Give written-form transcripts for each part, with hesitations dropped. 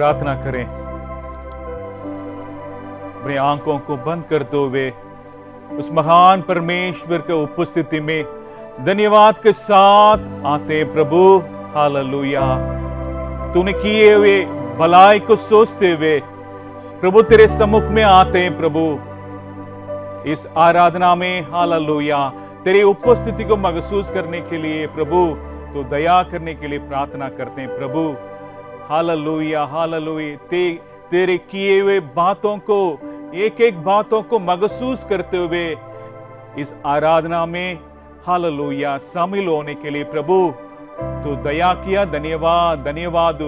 प्रार्थना करें। अपनी आंखों को बंद करते हुए उस महान परमेश्वर के उपस्थिति में धन्यवाद के साथ आते हैं प्रभु। हालेलुया। तूने किए हुए भलाई को सोचते हुए प्रभु तेरे सम्मुख में आते हैं प्रभु। इस आराधना में हालेलुया तेरी उपस्थिति को महसूस करने के लिए प्रभु तो दया करने के लिए प्रार्थना करते हैं प्रभु। Hallelujah hallelujah. तेरे किए हुए बातों को एक एक बातों को महसूस करते हुए इस आराधना में हालेलुया शामिल होने के लिए प्रभु तो दया किया। धन्यवाद धन्यवाद।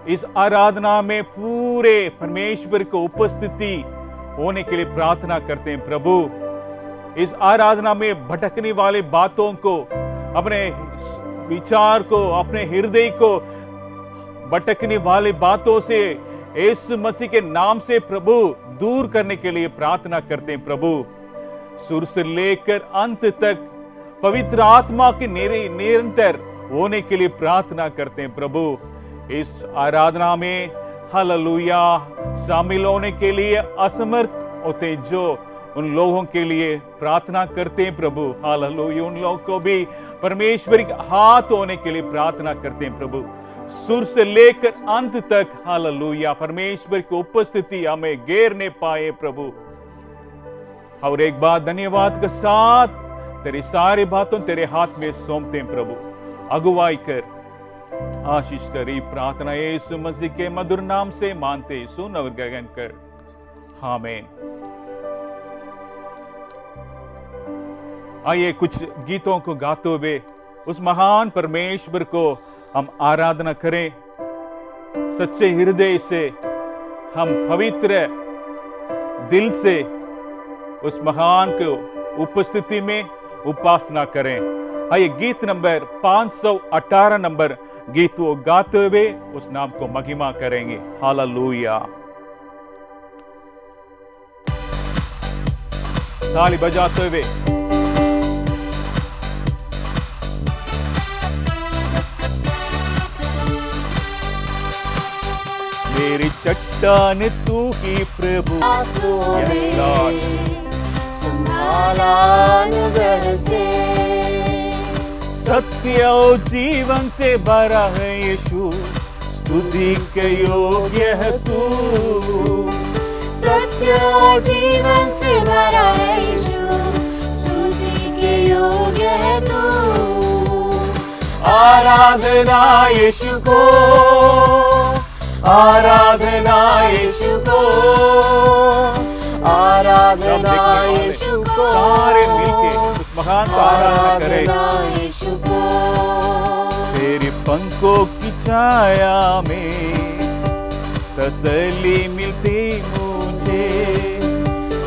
इस आराधना में पूरे परमेश्वर को उपस्थिति होने के लिए प्रार्थना करते हैं प्रभु। इस आराधना में भटकने वाले बातों को, अपने विचार को, अपने हृदय को भटकने वाले बातों से यीशु मसीह के नाम से प्रभु दूर करने के लिए प्रार्थना करते हैं प्रभु। शुरू से लेकर अंत तक पवित्र आत्मा के निरंतर होने के लिए प्रार्थना करते हैं प्रभु। इस आराधना में हालेलुया शामिल होने के लिए असमर्थ होते जो उन लोगों के लिए प्रार्थना करते हैं प्रभु। हालेलुया। उन लोगों को भी परमेश्वर के हाथ होने के लिए प्रार्थना करते हैं प्रभु। सुर से लेकर अंत तक हालेलुया परमेश्वर की उपस्थिति हमें घेरने पाए प्रभु। और एक बार धन्यवाद के साथ तेरी सारी बातों तेरे हाथ में सौंपते हैं प्रभु। अगुवाई कर, आशीष कर। ये प्रार्थना यीशु मसीह के मधुर नाम से मानते सुन और ग्रहण कर। आमीन। आइए कुछ गीतों को गाते हुए उस महान परमेश्वर को हम आराधना करें। सच्चे हृदय से हम पवित्र दिल से उस महान को उपस्थिति में उपासना करें। आइए गीत नंबर 518 नंबर गीत को गाते हुए उस नाम को महिमा करेंगे। हालेलुया। ताली बजाते हुए मेरी चट्टान तू ही प्रभु, संभाला अनुग्रह से, सत्य और जीवन से भरा है यीशु, स्तुति के योग्य है तू। सत्य और जीवन से भरा है यीशु, स्तुति के योग्य है तू। आराधना यीशु को, आराधना यीशु को, आराधना यीशु को, सारे मिलके उस महान का आराधना करें। यीशु को तेरे पंखों की छाया में तसल्ली मिलती मुझे,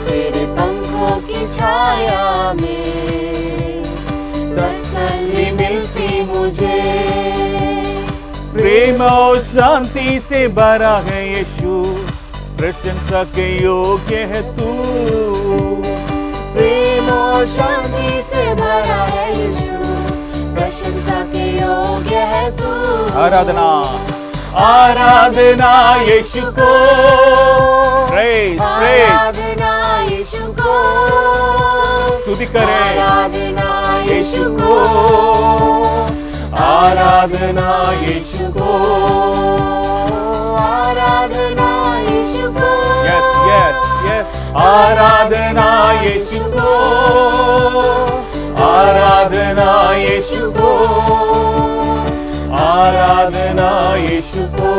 तेरे पंखों की छाया में तसल्ली मिलती मुझे। प्रेम और शांति से भरा है यीशु, प्रशंसा के योग्य है तू। प्रेम और शांति से भरा है यीशु, प्रशंसा के योग्य है तू। आराधना आराधना यीशु को, प्रेज प्रेज, आराधना यीशु को, स्तुति करें आराधना यीशु को, आराधना यीशु को, आराधना यीशु को, यस यस यस, आराधना यीशु को, आराधना यीशु को, आराधना यीशु को।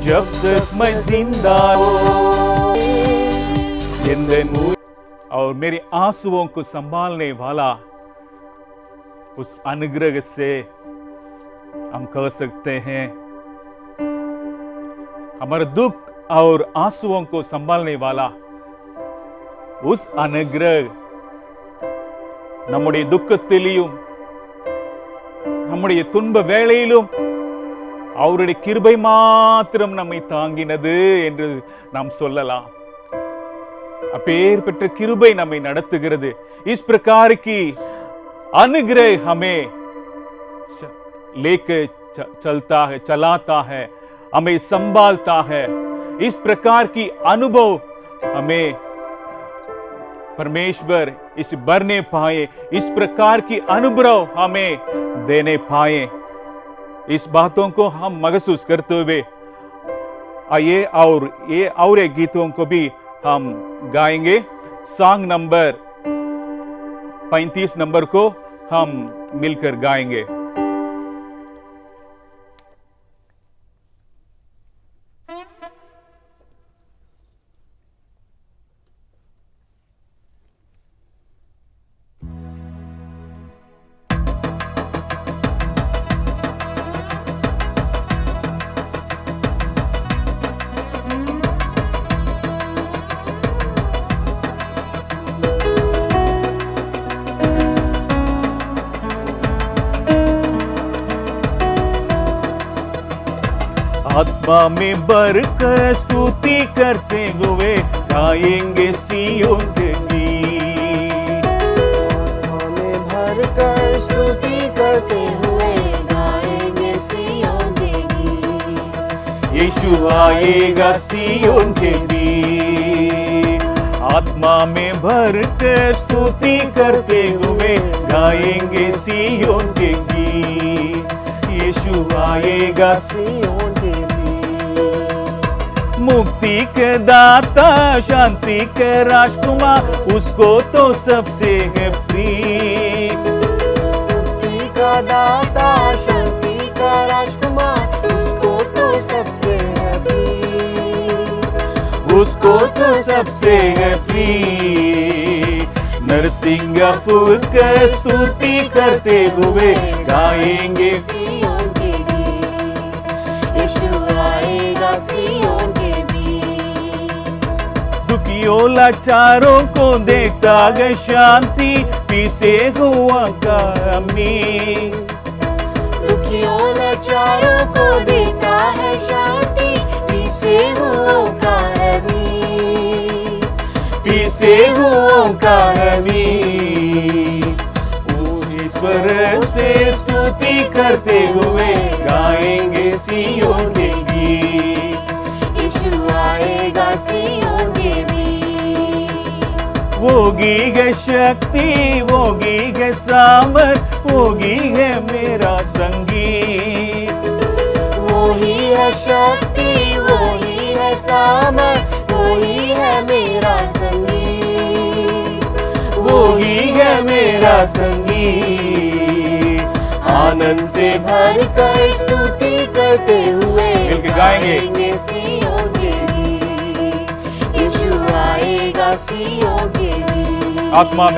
जब तक मैं जिंदा हूँ, और मेरे आंसुओं को संभालने वाला उस अनुग्रह से हम कह सकते हैं, हमारे दुख और आंसुओं को संभालने वाला उस अनुग्रह நம்முடைய துக்கத்திலும் நம்முடைய துன்ப வேளையிலும் அவருடைய கிருபை மாத்திரம் நம்மை தாங்கினது என்று நாம் சொல்லலாம்। அப்பேற்பட்ட கிருபை நம்மை நடத்துகிறது। इस प्रकार की अनुग्रह हमें लेके चलता है, चलाता है हमें संभालता है। इस प्रकार की अनुभव हमें परमेश्वर इस भरने पाए, इस प्रकार की अनुभव हमें देने पाए। इस बातों को हम महसूस करते हुए आइए और एक गीतों को भी हम गाएंगे। सॉन्ग नंबर 35 नंबर को हम मिलकर गाएंगे। आत्मा में भरकर स्तुति करते हुए गाएंगे सियोन के गीत। आत्मा में भरकर स्तुति करते हुए गाएंगे सियोन के गीत। यीशु आएगा सियोन के गीत। आत्मा में भरकर स्तुति करते हुए गाएंगे सियोन के गीत। यीशु आएगा सियोन के गीत। मुक्ति के दाता शांति के राजकुमार, उसको तो सबसे है प्रिय। मुक्ति का दाता शांति का राजकुमार, उसको तो सबसे है प्रिय। उसको तो सबसे है प्रिय। नरसिंह फूल कर स्तुति करते हुए गाएंगे सियोन के गीत। यीशु आएगा सियोन के बीच। दुखियों लाचारों को देता है शांति, पीछे हुआ का अमीर। दुखियों लाचारों को देता है शांति, पीछे हुओं का अमीर। पीछे हुओं का अमीर। ईश्वर से स्तुति करते हुए गाएंगे सियोन के गीत। यीशु आएगा सियोन के बीच। होगी है शक्ति, होगी है सामर्थ, होगी है मेरा संगीत। वही है शक्ति, वही है सामर्थ, वही है मेरा संगीत। वही है मेरा संगीत। आनंद से भरकर स्तुति करते हुए मिलके गाएंगे सियोन के गीत। यीशु आएगा सियोन के गीत। आत्मा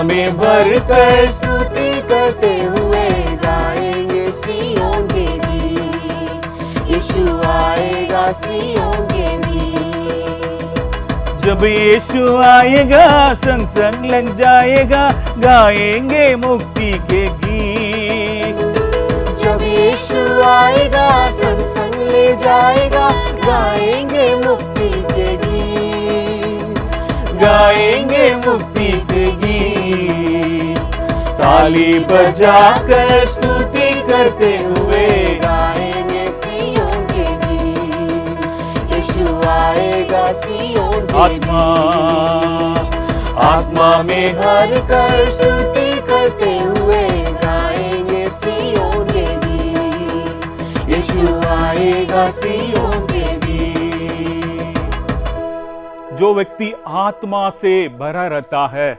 में भरकर स्तुति करते हुए गाएंगे सियोन के गीत। यीशु आएगा सियोन के गीत। जब यीशु आएगा संग संग लग जाएगा, गाएंगे मुक्ति के गीत। जब यीशु आएगा संग संग ले जाएगा, गाएंगे मुक्ति के गीत। गाएंगे मुक्ति के गीत। ताली बजाकर स्तुति करते हुए गाएंगे सियोन के गीत। यीशु आएगा सियोन के आत्मा में भरकर स्तुति करते हुए गाएंगे सियोन के गीत। यीशु आएगा सियोन के गीत। जो व्यक्ति आत्मा से भरा रहता है,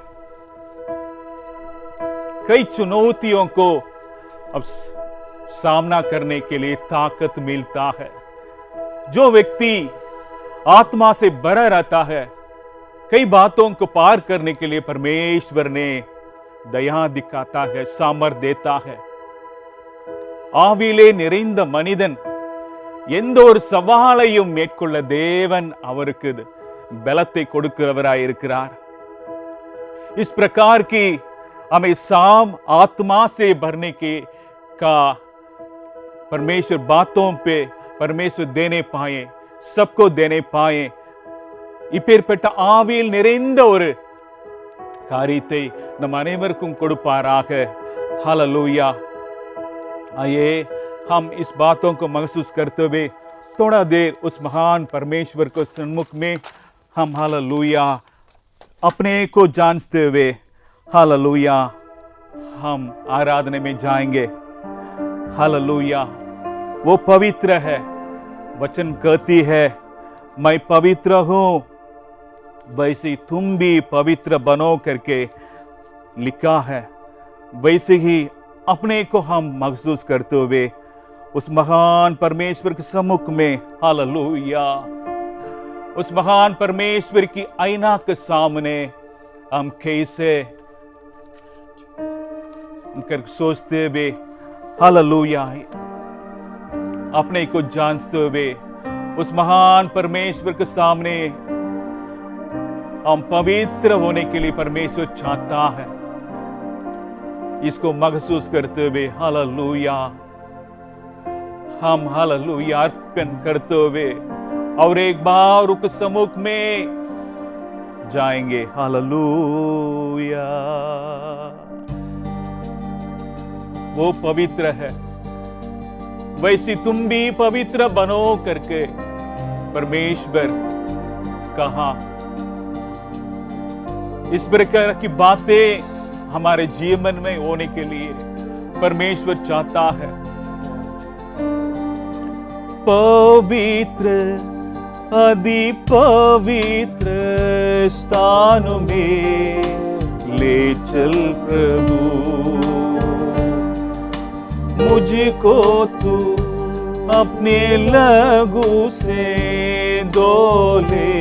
कई चुनौतियों को अब सामना करने के लिए ताकत मिलता है। जो व्यक्ति आत्मा से भरा रहता है, कई बातों को पार करने के लिए परमेश्वर ने दया दिखाता है, सामर्थ देता है। ஆவியிலே நிறைந்த மனிதன் எந்த ஒரு சவாலையும் மேற்கொள்ள தேவன் அவருக்கு பலத்தை கொடுக்கிறவராய் இருக்கிறார்। इस प्रकार की हमें साम आत्मा से भरने के का परमेश्वर बातों पे परमेश्वर देने पाए, सबको देने पाए। இப்பேற்பட்ட ஆவியில் நிறைந்த ஒரு காரியத்தை நம் அனைவருக்கும் கொடுப்பாராக। ஹல்லேலூயா। आइए हम इस बातों को महसूस करते हुए थोड़ा देर उस महान परमेश्वर को सन्मुख में हम हालेलुया अपने को जांचते हुए हालेलुया हम आराधना में जाएंगे। हालेलुया, वो पवित्र है। वचन कहती है मैं पवित्र हूं, वैसे ही तुम भी पवित्र बनो करके लिखा है। वैसे ही अपने को हम महसूस करते हुए उस महान परमेश्वर के सम्मुख में हालेलुया उस महान परमेश्वर की आईना के सामने हम कैसे कर सोचते हुए हालेलुया अपने को जांचते हुए उस महान परमेश्वर के सामने हम पवित्र होने के लिए परमेश्वर चाहता है। इसको महसूस करते हुए हालेलुया हम हालेलुया अर्पण करते हुए और एक बार उसके सम्मुख में जाएंगे। हालेलुया, वो पवित्र है, वैसे तुम भी पवित्र बनो करके परमेश्वर कहा। इस प्रकार की बातें हमारे जीवन में होने के लिए परमेश्वर चाहता है। पवित्र अति पवित्र स्थान में ले चल प्रभु, मुझको तू अपने लहू से धो ले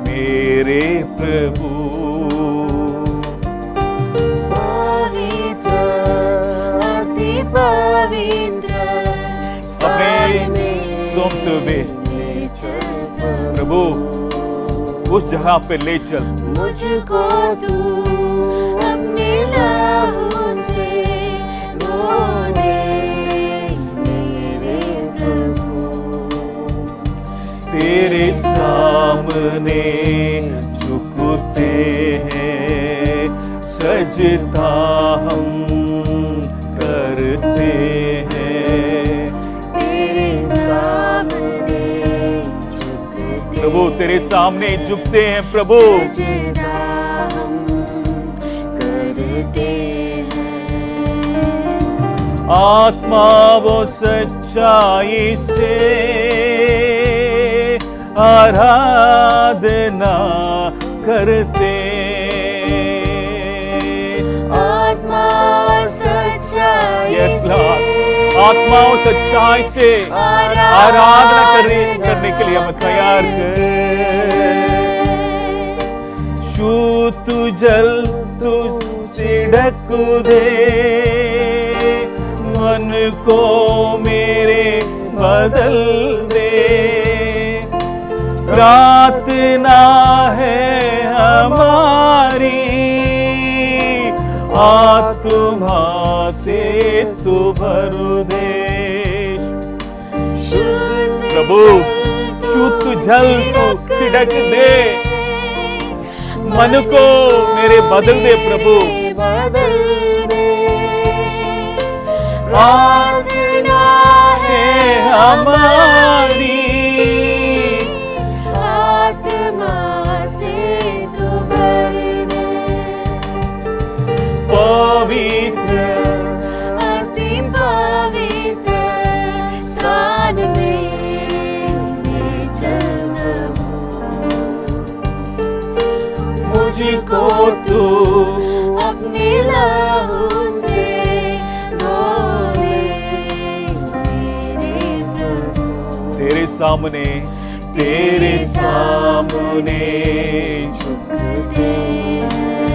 मेरे प्रभु। पवित्र अति पवित्र अपने सौंपते हुए प्रभु उस जगह पे ले चल, मुझको तू अपने लहू से धो दे मेरे प्रभु। तेरे सामने झुकते हैं, सजदा हम करते हैं। तेरे सामने झुकते प्रभु तेरे सामने झुकते हैं प्रभु, सजदा हम करते हैं। आत्मा वो सच्चाई से आराधना करते। आत्मा सच्चाई Yes, से Lord. आत्मा और सच्चाई से आराधना करने के लिए हम तैयार कर। शुद्ध जल तू छिड़क दे, मन को मेरे बदल दे। प्रार्थना है हमारी, आत्मा से तू भर दे। प्रभु शुद्ध जल को छिड़क दे, मन को मेरे बदल दे प्रभु। बदल दे। प्रार्थना है हमारी, आत्मा से तू भर दे। पवित्र अति पवित्र स्थान में ले चल प्रभु, मुझको तू अपने लहू से धो दे मेरे प्रभु। तेरे सामने झुकते हैं,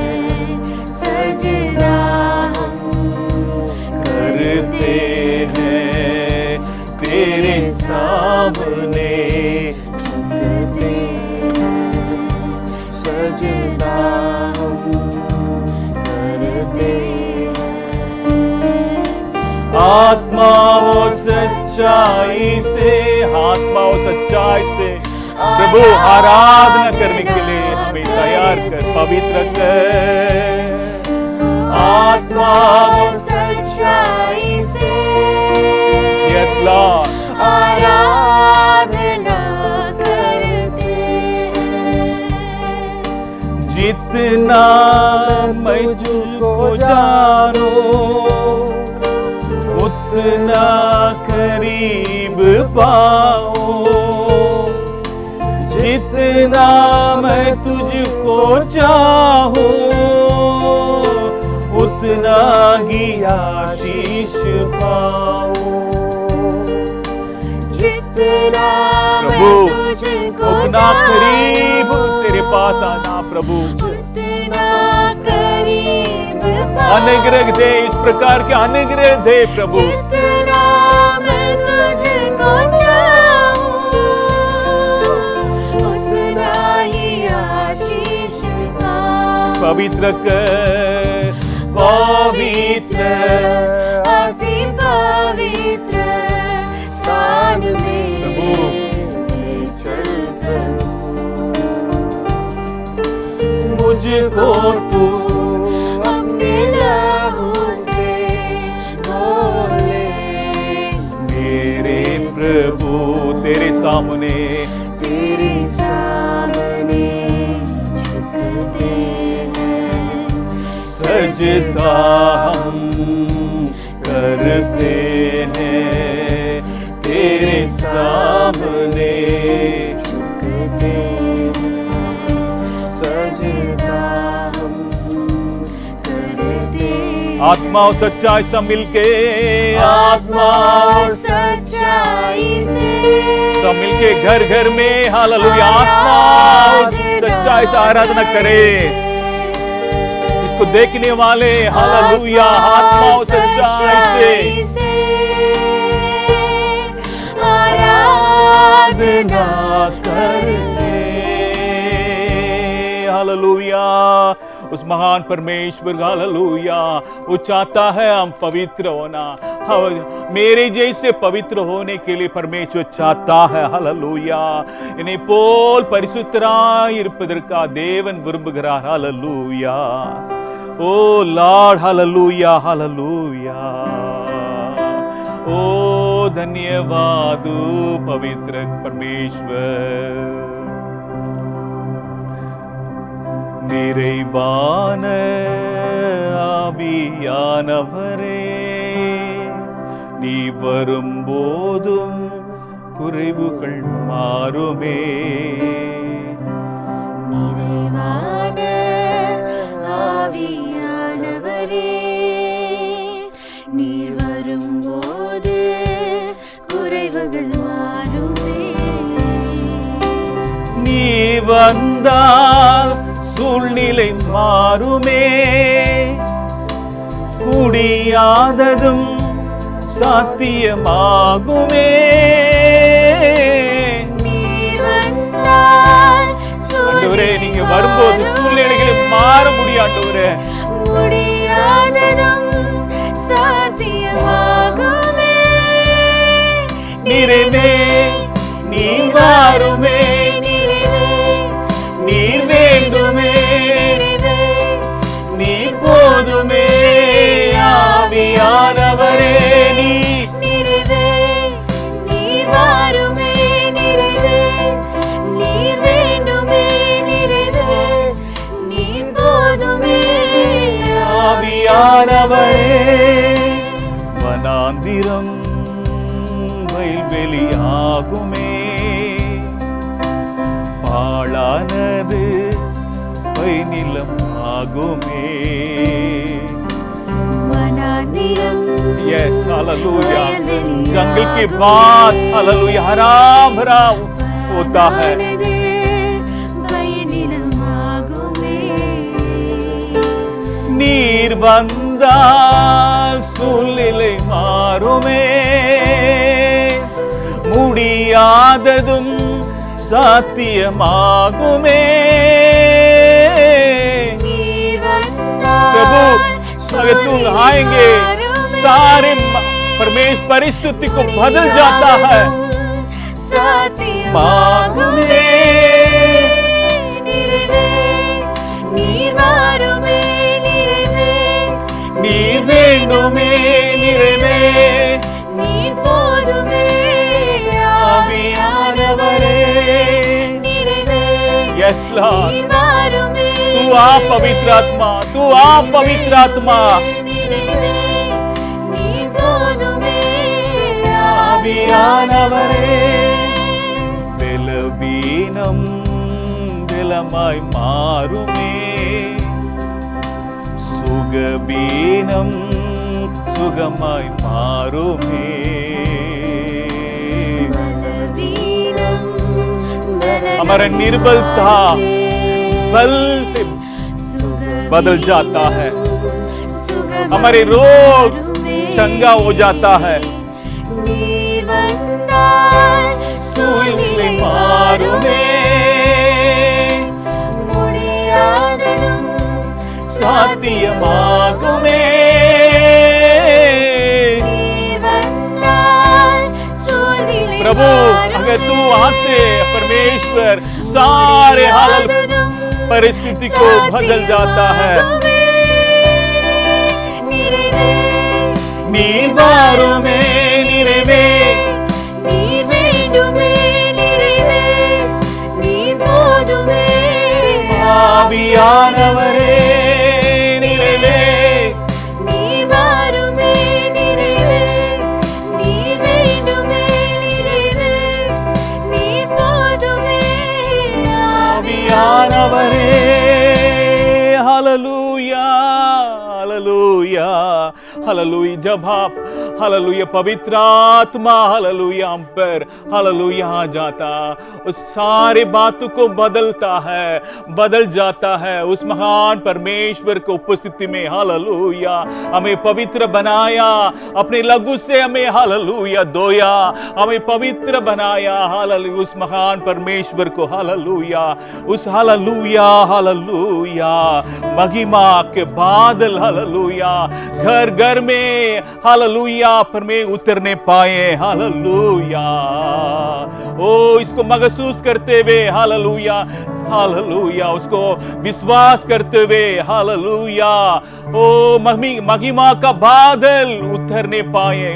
सजदा हम करते हैं। तेरे सामने झुकते हैं, सजदा हम करते हैं। आत्मा और सच्चाई से, आत्मा और सच्चाई से प्रभु आराधना करने के लिए हमें तैयार कर, पवित्र कर। आत्मा और सच्चाई से जितना मैं तुझको जानूं उतना करीब पाऊं, जितना मैं तुझको चाहूं उतना ही आशीष पाऊं। जितना प्रभु मैं तुझको उतना करीब तेरे पास आना प्रभु, उतना करीब अनुग्रह दे, इस प्रकार के अनुग्रह दे प्रभु। जितना मैं तुझको चाहूं उतना ही आशीष पाऊं। पवित्र कर, पवित्र अति पवित्र स्थान में चल प्रभु। मुझको तू अपने लहू से धो ले, मेरे प्रभु तेरे सामने तेरे सामने झुकते हैं, सजदा हम करते हैं, तेरे सामने झुकते हैं, सजदा हम करते हैं। आत्मा और सच्चाई से मिलके, आत्मा और सच्चाई से सब मिलके घर घर में हालेलुया आत्मा और सच्चाई से आराधना करे। इसको देखने वाले हालेलुया आत्मा और सच्चाई से आराधना करते। हालेलुया उस महान परमेश्वर हालेलुया वो चाहता है हम पवित्र होना। मेरे जैसे पवित्र होने के लिए परमेश्वर चाहता है हालेलुया। என்னை போல் பரிசுத்தராய் இருப்பதற்காக தேவன் விரும்புகிறார் हालेलुया। ओ लॉर्ड हालेलुया हालेलुया। ओ धन्यवाद पवित्र परमेश्वर। நிறைவான ஆவியானவரே நீ வரும்போதும் குறைவுகள் மாறுமே। நிறைவான ஆவியானவரே நீர் வரும்போது குறைவுகள் மாறுமே। நீ வந்தால் சூழ்நிலை மாறுமே, முடியாததும் சாத்தியமாகுமே। நீர் வந்தால் ஆண்டவரே நீங்க வரும்போது சூழ்நிலைகளை மாற முடியாண்டவரே, முடியாததும் சாத்தியமாகுமே। நிறைவே நீ வாருமே, நீர் வேண்டுமே, நீ போதுமே ஆவியானவரே। நிறைவே நீர் வாருமே, நிறைவே நீர் வேண்டுமே, நிறைவே நீர் போதுமே ஆவியானவரே। வனாந்திரம் வயல்வெளியாகுமே, பாழானது பைநிலம் ஆகுமே। Yes, hallelujah. जंगल के बाद हालेलुया हरा भरा होता है। நீர் வந்தால் சூழ்நிலை மாறுமே, முடியாததும் சாத்தியமாகுமே। प्रभु अगर तुम आएंगे सारे परमेश्वर परिस्थिति को बदल जाता है। मांगने நீர் வேண்டுமே, நிறைவே நீர் போதுமே ஆவியானவரே। நிறைவே Yes Lord, நீர் வாருமே, तू तू आप पवित्र आत्मा, तू आप पवित्र आत्मा। ஆவியானவரே பலவீனம் பலமாய் மாறுமே, சுகவீனம் சுகமாய் மாறுமே। हमारा निर्बलता बल से बदल जाता है, हमारे रोग चंगा हो जाता है। சாத்தியமாகுமே प्रभु, अगर तू आते परमेश्वर, सारे हालत परिस्थिति को बदल जाता है। नीर वारुमे निरेवे, नीर वेंडुमे निरेवे, नीर पोदुमे आवियानवरे निरेवे, नीर वारुमे निरेवे, नीर वेंडुमे निरेवे, नीर पोदुमे आवियानवरे। Hallelujah hallelujah hallelujah. जब आप हालेलुया पवित्र आत्मा हालेलुया हम पर हालेलुया आ जाता, उस सारे बातों को बदलता है, बदल जाता है। उस महान परमेश्वर को उपस्थिति में हालेलुया हमें पवित्र बनाया, अपने लहू से हमें हालेलुया धोया, हमें पवित्र बनाया हालेलुया। उस महान परमेश्वर को हालेलुया, उस हालेलुया हालेलुया महिमा के बादल हालेलुया घर घर में हालेलुया पर में उतरने पाए हालेलुया। ओ इसको महसूस करते हुए हालेलुया हालेलुया, उसको विश्वास करते हुए हालेलुया ओ महिमा का बादल उतरने पाए।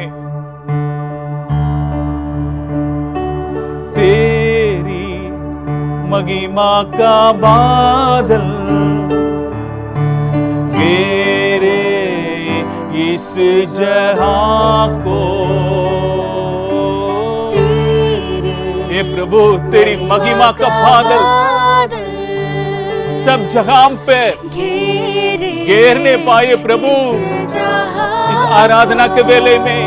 तेरी महिमा का बादल मेरे इस जहां को, हे प्रभु तेरी महिमा का बादल सब जगह पे घेरने पाए प्रभु इस आराधना के वेले में।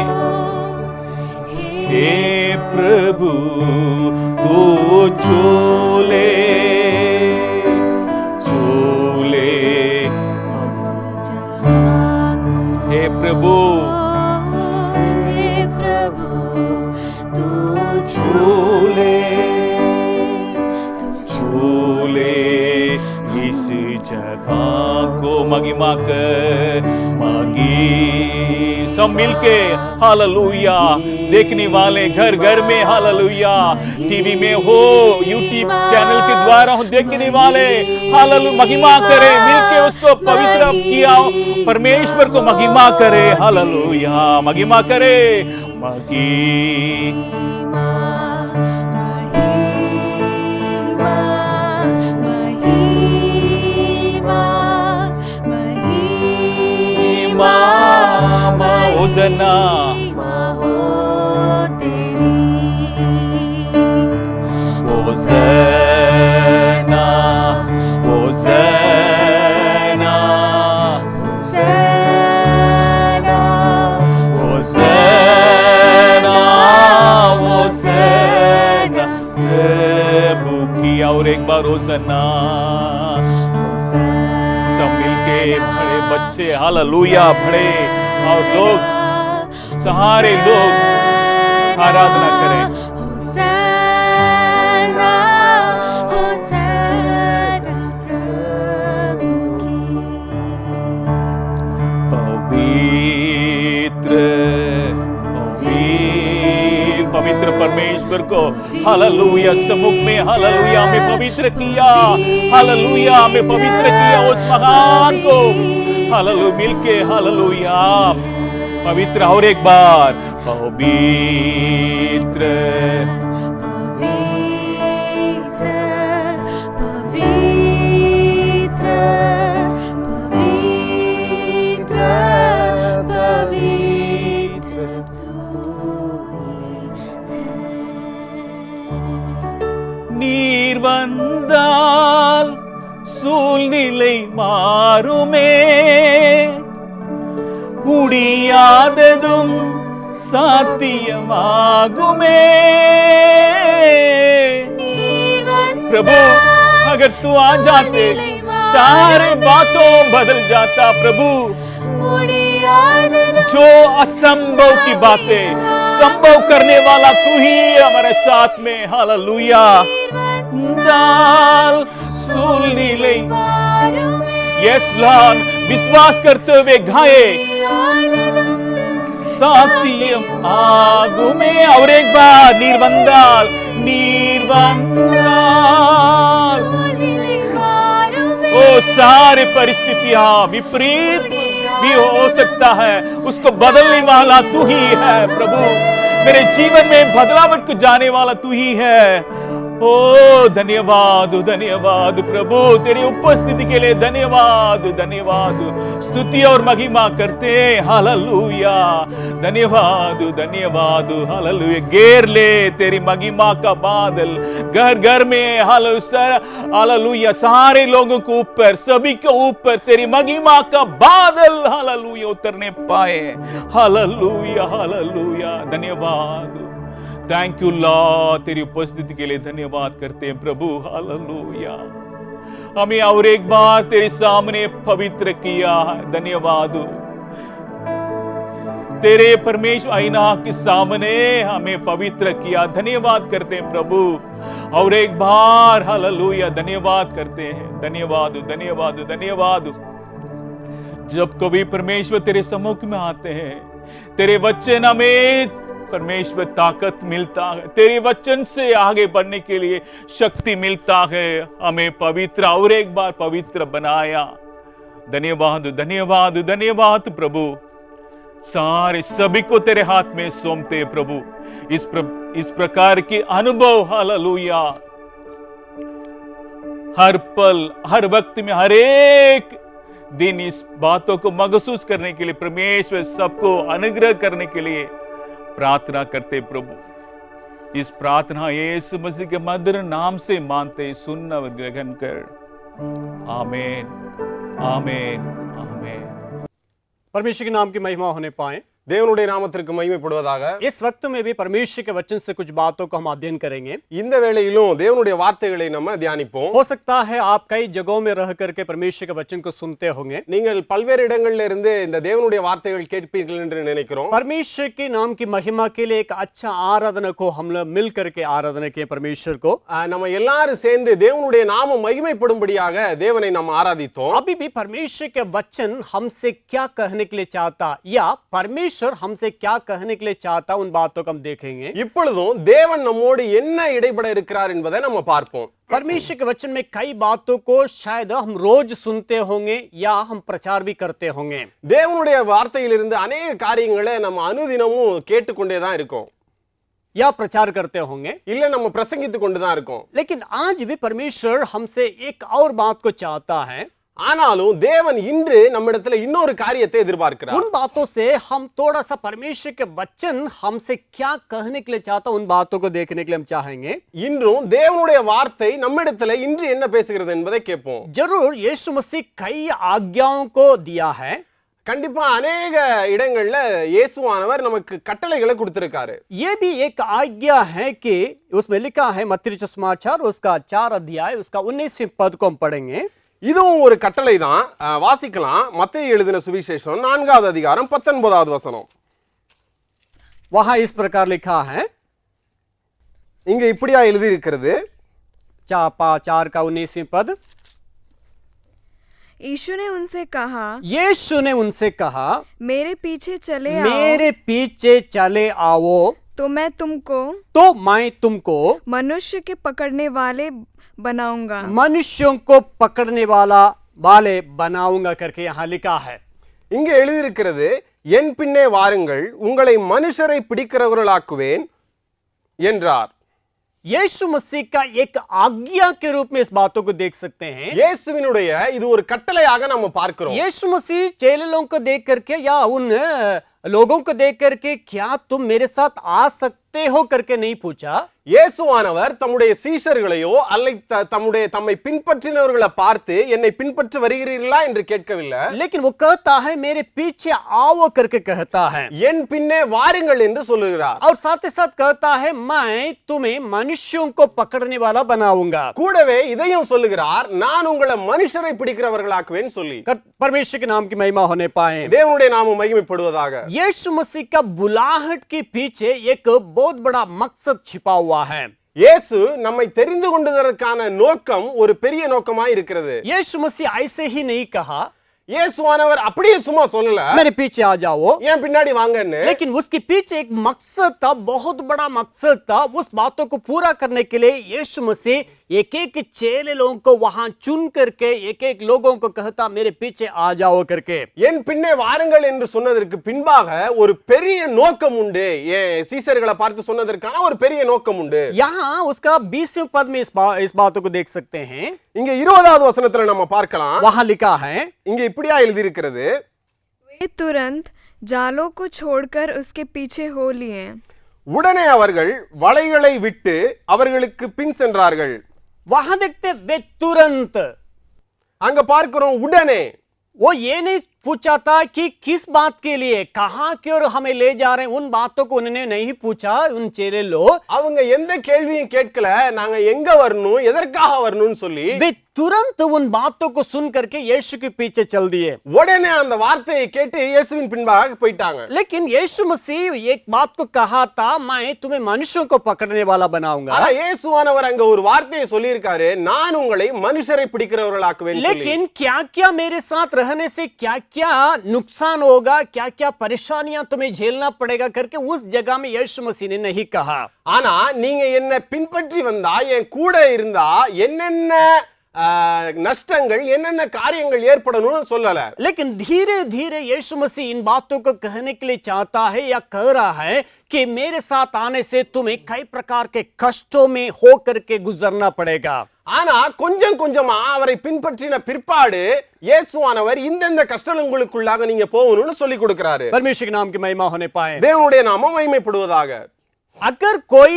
हे प्रभु तू चोले चोले, हे प्रभु तू छूले इस जगह को महिमा कर मांगी। सब मिलके हालेलुया, देखने वाले घर घर में हालेलुया, टीवी में हो यूट्यूब चैनल के द्वारा हो देखने वाले हालेलुया महिमा करे, मिलके उसको पवित्र किया परमेश्वर को महिमा करे हालेलुया महिमा करे। Hosanna Hosanna Hosanna Hosanna Hosanna प्रभु की। और एक बार होसन्ना। सब मिलके बड़े बच्चे हालेलुया बड़े और लोग सारे लोग आराधना करें। होसन्ना होसन्ना प्रभु की। पवित्र पवित्र परमेश्वर को हालेलुया सम्मुख में हालेलुया हमें पवित्र किया, हालेलुया हमें पवित्र किया उस महान को हालेलुया मिलके हालेलुया पवित्र। और एक बार पवित्र पवित्र पवित्र முடியாததும் சாத்தியமாகுமே प्रभु अगर तू आ जाते सारे बातों बदल जाता प्रभु जो असंभव की बातें संभव करने वाला तू ही हमारे साथ में हालेलुया दाल सूलिले यस लॉर्ड विश्वास करते हुए गाए सात्यम आगुमे और एक बार निर्वंदाल ओ सारे परिस्थितियां विपरीत भी हो सकता है उसको बदलने वाला तू ही है प्रभु मेरे जीवन में बदलावट को जाने वाला तू ही है ओ धन्यवाद धन्यवाद प्रभु तेरी उपस्थिति के लिए धन्यवाद धन्यवाद स्तुति और महिमा करते हालेलुया धन्यवाद धन्यवाद हालेलुया घेर ले तेरी महिमा का बादल घर घर में हालेलुया सारे लोगों को ऊपर सभी के ऊपर तेरी महिमा का बादल हालेलुया उतरने पाए हालेलुया हालेलुया धन्यवाद थैंक यू लॉर्ड तेरी उपस्थिति के लिए धन्यवाद करते हैं प्रभु हालेलुया हमें और एक बार तेरे सामने पवित्र किया धन्यवाद तेरे परमेश्वर आईना के सामने हमें पवित्र किया धन्यवाद करते हैं प्रभु और एक बार हालेलुया धन्यवाद करते हैं धन्यवाद धन्यवाद धन्यवाद जब कभी परमेश्वर तेरे सम्मुख में आते हैं तेरे वचन हमें परमेश्वर ताकत मिलता है तेरे वचन से आगे बढ़ने के लिए शक्ति मिलता है हमें पवित्र और एक बार पवित्र बनाया धन्यवाद धन्यवाद धन्यवाद प्रभु सारे सभी को तेरे हाथ में सौंपते प्रभु इस प्रकार के अनुभव हालेलुया हर पल हर वक्त में हर एक दिन इस बातों को महसूस करने के लिए परमेश्वर सबको अनुग्रह करने के लिए प्रार्थना करते प्रभु इस प्रार्थना यीशु मसीह के मधुर नाम से मानते सुनना और ग्रहण कर आमीन आमीन आमीन परमेश्वर के नाम की महिमा होने पाए தேவனுடைய நாமத்திற்கு மகிமைப்படுவதாக इस वक्त में भी परमेश्वर के वचन से कुछ बातों को हम अध्ययन करेंगे இந்த வேளையிலும் தேவனுடைய வார்த்தைகளை நம்ம தியானிப்போம் हो सकता है आप कई जगहों में रह करके परमेश्वर के वचन को सुनते होंगे நீங்கள் பல்வேறு இடங்கள்ல இருந்து இந்த தேவனுடைய வார்த்தைகள் கேட்பீர்கள் என்று நினைக்கிறோம் परमेश्वर के नाम की महिमा के लिए एक अच्छा आराधना को हम लोग मिल करके आराधना किए परमेश्वर को நம்ம எல்லாரும் சேர்ந்து தேவனுடைய நாமம் மகிமைப்படும்படியாக தேவனை நாம் ஆராதித்தோம் अभी भी परमेश्वर के वचन हमसे क्या कहने के लिए चाहता या परमेश्वर हमसे क्या कहने के लिए चाहता उन बातों को हम देखेंगे இப்பொழுதும் தேவன் நம்மோடு என்ன இடைப்பட இருக்கிறார் என்பதை நம்ம பார்ப்போம் परमेश्वर के वचन में कई बातों को शायद हम रोज सुनते होंगे या हम प्रचार भी करते होंगे தேவனுடைய வார்த்தையிலிருந்து अनेक காரியங்களை நம்ம அனுதினமும் கேட்டுக்கொண்டே தான் இருக்கோம் या प्रचार करते होंगे இல்ல நம்ம பிரசங்கித்துக் கொண்டு தான் இருக்கோம் लेकिन आज भी परमेश्वर हमसे एक और बात को चाहता है ஆனாலும் தேவன் இன்று நம்மிடத்துல இன்னொரு காரியத்தை எதிர்பார்க்கிறார் उन बातों से हम थोड़ा सा परमेश्वर के वचन हमसे क्या कहने के लिए चाहता उन बातों को देखने के लिए हम चाहेंगे இன்றும் தேவனுடைய வார்த்தை நம்மிடத்துல இன்று என்ன பேசுகிறது என்பதை கேட்போம் जरूर यीशु मसीह कई आज्ञाओं को दिया है கண்டிப்பா अनेक இடங்கள்ல இயேசுவானவர் நமக்கு கட்டளைகளை கொடுத்திருக்காரு ये भी एक आज्ञा है कि उसमें लिखा है मत्ती सुसमाचार उसका 4 अध्याय उसका 19वें पद को हम पढ़ेंगे இதுவும் ஒரு கட்டளை தான் வாசிக்கலாம் மத்தேயு எழுதின சுவிசேஷம் 4வது அதிகாரம் 19வது வசனம் वहां इस प्रकार लिखा है இங்க இப்படியா எழுதி இருக்கிறது 4 का 19वें पद यीशु ने उनसे कहा मेरे पीछे चले आओ तो मैं तुमको मनुष्य के पकड़ने वाले बनाऊंगा मनुष्यों को पकड़ने वाले बनाऊंगा करके यहाँ लिखा है இங்க எழுதி இருக்கிறது என் பின்னே வாருங்கள் உங்களை மனுஷரை பிடிக்கிறவர்களாக்குவேன் என்றார் यीशु मसीह का एक आज्ञा के रूप में इस बातों को देख सकते हैं இயேசுவினுடைய இது ஒரு கட்டளையாக நம்ம பார்க்கிறோம் यीशु मसीह चेलों को देख करके या उन लोगों को देख करके क्या तुम मेरे साथ आ सकते हो करके नहीं पूछा, இயேசுவானவர் தம்முடைய சீஷர்களையோ அல்லது தம்மை பின்பற்றினவர்களை பார்த்து என்னை பின்பற்றி வருகிறீர்களா என்று கேட்கவில்லை. लेकिन वो कहता है मेरे पीछे आओ करके कहता है, என் பின்னே வாருங்கள் என்று சொல்லுகிறார். और साथ ही साथ कहता है मैं तुम्हें मनुष्यों को पकड़ने वाला बनाऊंगा. கூடவே இதையும் சொல்லுகிறார், நான் உங்களை மனுஷரை பிடிக்கிறவர்களாக்குவேன் சொல்லி. परमेश्वर के नाम की महिमा होने पाए. தேவனுடைய நாமம் மகிமைப்படுவதாக. यीशु मसीह का बुलाहट के पीछे एक बहुत बड़ा मकसद छिपा हुआ है. இயேசு நம்மை தெரிந்து கொண்டதற்கான நோக்கம் ஒரு பெரிய நோக்கமாய் இருக்கிறது. यीशु मसीह ऐसे ही नहीं कहा இயேசுவானவர் அப்படியே சும்மா சொல்லல, मेरे पीछे आ जाओ, ஏன் பின்னாடி வாங்கன்னு. लेकिन उसके पीछे एक मकसद था, बहुत बड़ा मकसद था. उस बातों को पूरा करने के लिए यीशु मसीह एक एक चेले लोगों को वहां चुन करके एक एक लोगों को कहता मेरे पीछे आ जाओ करके. என் பின்னே வாருங்கள் என்று சொன்னதற்கு பின்பாக ஒரு பெரிய நோக்கம் உண்டு. சீசர்களை பார்த்து சொன்னதற்கான ஒரு பெரிய நோக்கம் உண்டு. यहाँ उसका 20वें पद में इस बातों को देख सकते हैं. இங்க 20வது வசனத்துல நம்ம பார்க்கலாம். वहां लिखा है, இங்க இப்படியா எழுதி இருக்கிறது, वे तुरंत जालों को छोड़कर उसके पीछे हो लिए. உடனே அவர்கள் வலைகளை விட்டு அவர்களுக்கு பின் சென்றார்கள். वहां देखते वे तुरंत, அங்க பார்க்கிறோம் உடனே. वो ये नहीं पूछा था कि किस बात के लिए, कहां की ओर हमें ले जा रहे हैं, उन बातों को उन्होंने नहीं पूछा. उन चेले लोग அவங்க எந்த கேள்வியும் கேட்கல, நாங்க எங்க வரணும் எதற்காக வரணும்னு சொல்லி वे तुरंत उन बातों को सुन करके यीशु के पीछे चल दिए. உடனே அந்த வார்த்தையை கேட்டு இயேசுவின் பின்பாக போயிட்டாங்க. लेकिन यीशु मसीह एक बात को कहा था, मैं तुम्हें मनुष्यों को पकड़ने वाला बनाऊंगा. ஆனா இயேசுவானவர் அங்க ஒரு வார்த்தையை சொல்லி இருக்காரு, நான் உங்களை மனுஷரை பிடிக்கிறவர்களாக்குவேன் சொல்லி. लेकिन क्या क्या मेरे साथ रहने से क्या क्या नुकसान होगा, क्या क्या परेशानियां तुम्हें झेलना पड़ेगा करके उस जगह में यीशु मसीह ने नहीं कहा. ஆனா நீங்க என்ன பின்பற்றி வந்தா, என் கூட இருந்தா என்னென்ன நஷ்டங்கள் என்னென்ன காரியங்கள் ஏற்படணும்னு சொல்லல. लेकिन धीरे धीरे यीशु मसीह इन बातों को कहने के लिए चाहता है या कह रहा है कि मेरे साथ आने से तुम्हें कई प्रकार के कष्टों में हो करके गुजरना पड़ेगा. ஆனா கொஞ்சம் கொஞ்சமா அவரை பின்பற்றின பிற்பாடு இயேசுவானவர் இந்த கஷ்டங்களுக்குள்ளாக நீங்க போகணும்னு சொல்லி கொடுக்கிறாரு. परमेश्वर के नाम की महिमा होने पाए. தேவனுடைய நாமம் மகிமைப்படுவதாக. अगर कोई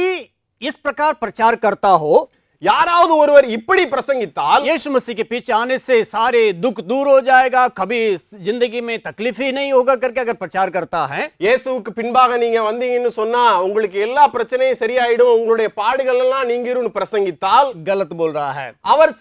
इस प्रकार प्रचार करता हो, யாராவது ஒருவர் இப்படி பிரசங்கித்தால், यीशु मसीह के पीछे आने से सारे दुख दूर हो जाएगा, कभी जिंदगी में तकलीफ ही नहीं होगा करके अगर प्रचार करता है, இயேசுவுக்கு பின்பாக நீங்க வந்தீங்கன்னு சொன்னா உங்களுக்கு எல்லா பிரச்சனையும் சரியாயிடும், உங்களுடைய பாடுகள் எல்லாம் நீங்கிரும் பிரசங்கித்தால் गलत बोल रहा है. அவர்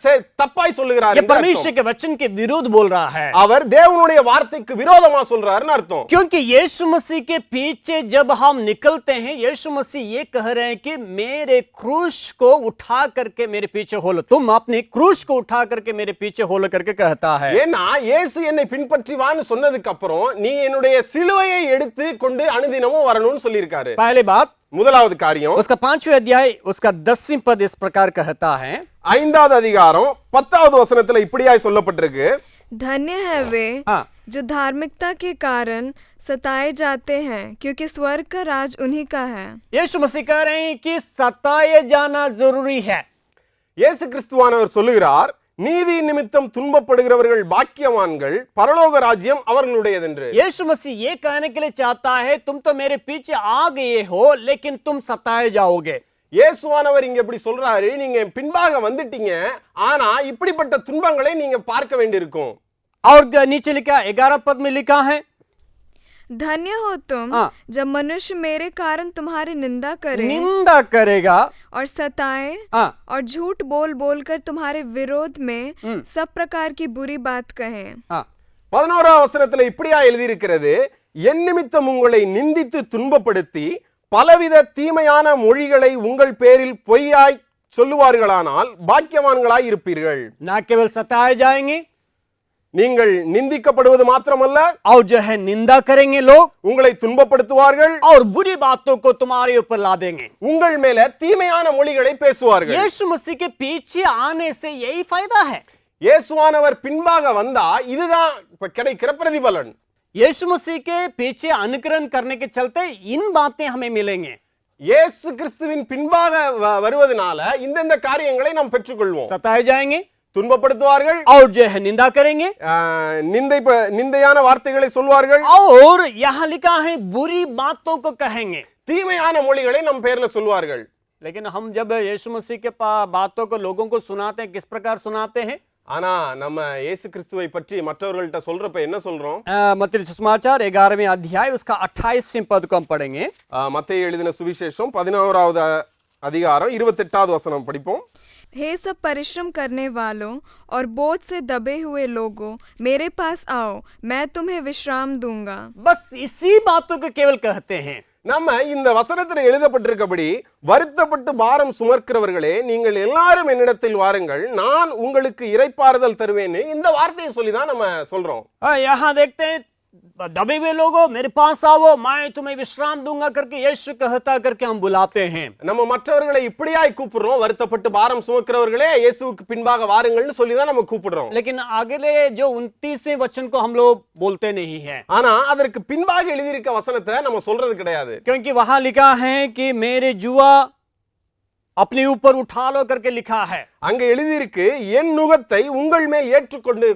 தப்பாய் சொல்லுகிறார். ये परमेश्वर के वचन के विरोध बोल रहा है. அவர் தேவனுடைய வார்த்தைக்கு விரோதமா சொல்றாருன்னு அர்த்தம். क्योंकि यीशु मसीह के पीछे जब हम निकलते हैं, यीशु मसीह ये कह रहे हैं कि मेरे क्रूस को उठा करके मेरे पीछे हो लो. तुम अपने क्रूस को उठा करके मेरे पीछे हो लो करके कहता है. ஏன்னா இயேசு என்னை பின்பற்றி வான்னு சொன்னதுக்கு அப்புறம் நீ என்னுடைய சிலுவையை எடுத்து கொண்டு அனுதினமும் வரணும்னு சொல்லியிருக்காரு. पहले बात, முதலாவது காரியம், उसका 5वें अध्याय उसका 10वीं पद इस प्रकार कहता है. 5வது அதிகாரம் 10வது வசனத்துல இப்படியாய் சொல்லப்பட்டிருக்கு, धन्य है वे हाँ. जो धार्मिकता के कारण सताए जाते हैं, क्योंकि स्वर्ग का राज उन्हीं का है. यीशु मसीह कह रहे हैं कि सताए जाना जरूरी है. இயேசு கிறிஸ்துவானவர் சொல்லுகிறார், நீதி நிமித்தம் துன்பப்படுகிறவர்கள் பாக்கியவான்கள், பரலோக ராஜ்யம் அவர்களுடையதென்று. यीशु मसीह ये कहने के लिए चाहता है, तुम तो मेरे पीछे आ गए हो लेकिन तुम सताए जाओगे. இயேசுவானவர் இங்க இப்படி சொல்றாரு, நீங்க பின்பாக வந்துட்டீங்க, ஆனா இப்படிப்பட்ட துன்பங்களை நீங்க பார்க்க வேண்டியிருக்கும். और नीचे लिखा 11 पद में लिखा है, धन्य हो तुम हाँ. जब मनुष्य मेरे कारण तुम्हारी निंदा करे निंदा करेगा और सताए हाँ. और झूठ बोल बोल कर तुम्हारे विरोध में सब प्रकार की बुरी बात कहें. हाँ. 11வது வசனத்துல இப்படியா எழுதி இருக்கிறது, என் நிமித்தம் உங்களை நிந்தித்து துன்பப்படுத்தி பலவித தீமையான மொழிகளை உங்கள் பேரில் பொய்யாய் சொல்லுவார்களானால் பாக்கியவான்களாய் இருப்பீர்கள். ना केवल सताए जाएंगे, நீங்கள் நிந்திக்கப்படுவது மாத்திரமல்ல, और जो है निंदा करेंगे लोग, உங்களை துன்பப்படுத்துவார்கள், और बुरी बातों को तुम्हारे ऊपर ला देंगे. உங்கள் மேல தீமையான மொழிகளை பேசுவார்கள். यीशु मसीह के पीछे आने से यही फायदा है. இயேசுவானவர் பின்பாக வந்தா இதுதான் இப்ப கிடைக்கிற பிரதிபலன். यीशु मसीह के पीछे अनुकरण करने के चलते इन बातें हमें मिलेंगे. இயேசு கிறிஸ்துவின் பின்பாக வருவதனால இந்த காரியங்களை நாம் பெற்றுக்கொள்வோம். सताए जाएंगे, துன்பப்படுத்துவார்கள், और जो है निंदा करेंगे। நிந்தையான வார்த்தைகளை சொல்வார்கள், और यहाँ लिखा है बुरी बातों को कहेंगे। தீமையான மொழிகளை நம் பேர்ல சொல்வார்கள். लेकिन हम जब यीशु मसीह के बातों को लोगों को सुनाते हैं, किस प्रकार सुनाते हैं? ஆனா நம்ம இயேசு கிறிஸ்துவை பற்றி மற்றவர்கள்ட்ட சொல்றப்ப என்ன சொல்றோம்? मत्ती सुसमाचार 11वें अध्याय उसका 28वें पद को हम पढ़ेंगे। மத்தேயு எழுதின சுவிசேஷம் 11வது அதிகாரம் 28வது வசனம் படிப்போம். हे सब परिश्रम करने वालों और बोझ से दबे हुए लोगों, मेरे पास आओ, मैं तुम्हें विश्राम दूंगा। बस इसी बातों को केवल कहते हैं। நம்ம இந்த வசனத்தில் எழுதப்பட்டிருக்கபடி வருத்தப்பட்டு பாரம் சுமக்கிறவர்களே நீங்கள் எல்லாரும் என்னிடத்தில் வாருங்கள் நான் உங்களுக்கு இறைப்பாறுதல் தருவேன்னு இந்த வார்த்தையை சொல்லிதான் நம்ம சொல்றோம். यहाँ देखते हैं दबे हुए लोगों मेरे पास आओ मैं तुम्हें विश्राम दूंगा करके यीशु कहता करके हम बुलाते हैं. நம்ம மற்றவர்களை இப்படியாய் கூப்பிடுறோம், வருத்தப்பட்டு பாரம் சுமக்கிறவர்களே இயேசுவுக்கு பின்பாக வாருங்கள்னு சொல்லி தான் நம்ம கூப்பிடுறோம். लेकिन अगले जो 29वें वचन को हम लोग बोलते नहीं हैं. ஆனா அதற்கு பின்பாக எழுதியிருக்க வசனத்தை நம்ம சொல்றது கிடையாது. क्योंकि वहां लिखा है कि मेरे जुआ अपने ऊपर उठा लो करके लिखा है. அங்க எழுதியிருக்கு என் நுகத்தை உங்கள் மேல் ஏற்றுக்கொண்டு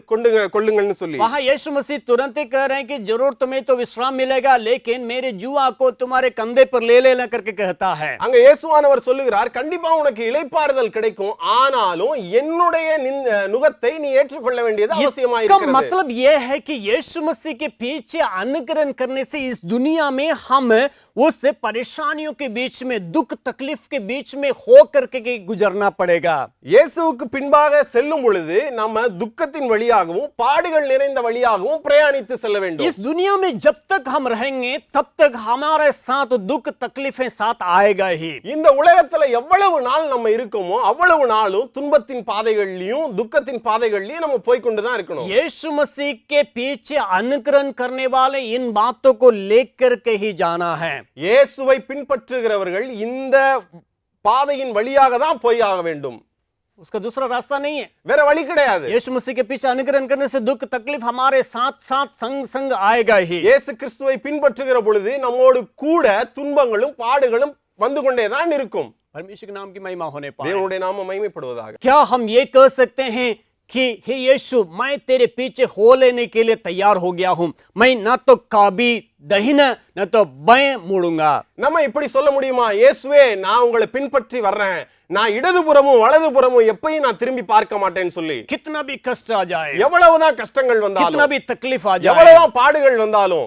கொள்ளுங்கள்னு சொல்லி. वहां यीशु मसीह तुरंत ही कह रहे हैं कि जरूर तुम्हें तो विश्राम मिलेगा लेकिन मेरे जुआ को तुम्हारे कंधे पर ले लेना करके कहता है. அங்க இயேசுவானவர் சொல்லுகிறார் கண்டிப்பா உனக்கு இளைப்பாறுதல் கிடைக்கும், ஆனாலும் என்னுடைய நுகத்தை நீ ஏற்றுக்கொள்ள வேண்டியது அவசியமா இருக்கிறது. मतलब ये है कि यीशु मसीह के पीछे अनुकरण करने से इस दुनिया में हम उस परेशानियों के बीच में दुख तकलीफ के बीच में हो करके गुजरना पड़ेगा. இயேசுவுக்கு பின்பாக செல்லும் பொழுது நம்ம துக்கத்தின் வழியாகவும் பாடுகள் நிறைந்த வழியாகவும் பிரயாணித்து செல்ல வேண்டும். इस दुनिया में जब तक हम रहेंगे तब तक हमारे साथ दुख तकलीफें साथ आएगा ही. இந்த உலகத்துல எவ்வளவு நாள் நம்ம இருக்கோமோ அவ்வளவு நாளும் துன்பத்தின் பாதைகள்லயும் துக்கத்தின் பாதைகள்லயும் நம்ம போய் கொண்டு தான் இருக்கணும். यीशु मसीह के पीछे अनुकरण करने वाले इन बातों को लेकर के ही जाना है. இயேசுவை பின்பற்றுகிறவர்கள் இந்த பாதையின் வழியாக தான் போய் ஆக வேண்டும். उसका दूसरा रास्ता नहीं है, வேற वழி கிடையாது. यीशु मसीह के पीछे अनुकरण करने से दुख तकलीफ हमारे साथ साथ संग संग आएगा ही. இயேசு கிறிஸ்துவை பின்பற்றுகிற பொழுது நம்மோடு கூட துன்பங்களும் பாடுகளும் வந்து கொண்டே தான் இருக்கும். परमेश्वर के नाम की महिमा होने पाए. தேவனுடைய நாமம் மகிமைப்படுவதாக. क्या हम ये कह सकते हैं कि हे यीशु मैं तेरे पीछे हो लेने के लिए तैयार हो गया हूं, मैं ना तो कभी दाहिना ना तो बाएं मुड़ूंगा. நம்ம இப்படி சொல்ல முடியுமா? இயேசுவே நான் உங்களை பின்பற்றி வர்றேன், நான் இடதுபுறமும் வலதுபுறமும் எப்பயும் நான் திரும்பி பார்க்க மாட்டேன்னு சொல்லி. कितना भी कष्ट आ जाए, எவ்வளவுதான் கஷ்டங்கள் कितना வந்தாலும், भी तकलीफ आ जाए, எவ்வளவுதான் பாடுகள் வந்தாலும்,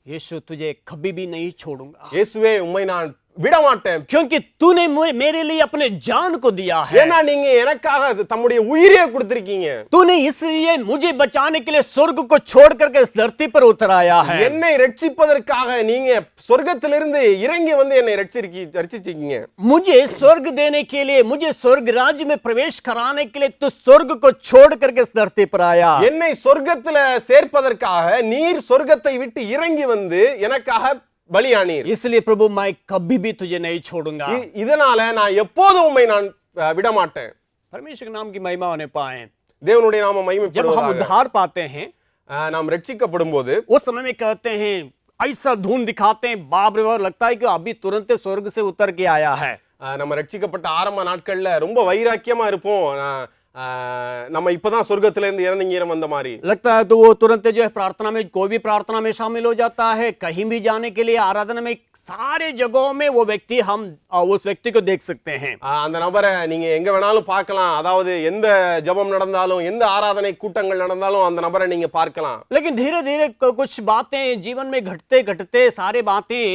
यीशु तुझे कभी भी नहीं छोड़ूंगा. இயேசுவே உம்மை நான் விட மாட்டேன். क्योंकि तूने मेरे लिए अपने जान को दिया है. ஏன்னா நீங்க எனக்காக தம்முடைய உயிரையே கொடுத்திருக்கீங்க. तूने इसलिए मुझे बचाने के लिए स्वर्ग को छोड़ करके इस धरती पर उतर आया है. என்னை ரட்சிப்பதற்காக நீங்க சொர்க்கத்திலிருந்து இறங்கி வந்து என்னை ரட்சிச்சிருக்கீங்க. मुझे स्वर्ग देने के लिए, मुझे स्वर्ग राज्य में प्रवेश कराने के लिए तू स्वर्ग को छोड़ करके इस धरती पर आया. என்னை சொர்க்கத்துல சேர்ப்பதற்காக நீர் சொர்க்கத்தை விட்டு இறங்கி வந்து எனக்காக பலியானீர். इसलिए प्रभु मैं कभी भी तुझे नहीं छोड़ूंगा. இதனால நான் எப்போதும் உம்மை நான் விட மாட்டேன். परमेश्वर के नाम की महिमा होने पाए. தேவனுடைய நாமம் जब हम மகிமைப்படுவதாக. उद्धार पाते हैं நாம் ரட்சிக்கப்படும் போது उस समय में कहते हैं ऐसा धुन दिखाते हैं, बाप रे बाप लगता है कि अभी तुरंत स्वर्ग से उतर के आया है. நம்ம ரட்சிக்கப்பட்ட ஆரம்ப நாட்கள்ல ரொம்ப வைராக்கியமா இருப்போம். நம்ம இப்பதான் சொர்க்கத்துல இருந்து இறந்தீங்க வந்த மாதிரி लगता है तो वो तुरंत जो है प्रार्थना में, कोई भी प्रार्थना में शामिल हो जाता है, कहीं भी जाने के लिए आराधना में सारे जगहों में वो व्यक्ति हम उस व्यक्ति को देख सकते हैं. அந்த நபரை நீங்க எங்க வேணாலும் பார்க்கலாம். அதாவது எந்த ஜெபம் நடந்தாலும் எந்த ஆராதனை கூட்டங்கள் நடந்தாலும் அந்த நபரை நீங்க பார்க்கலாம். लेकिन धीरे धीरे कुछ बातें जीवन में घटते घटते सारे बातें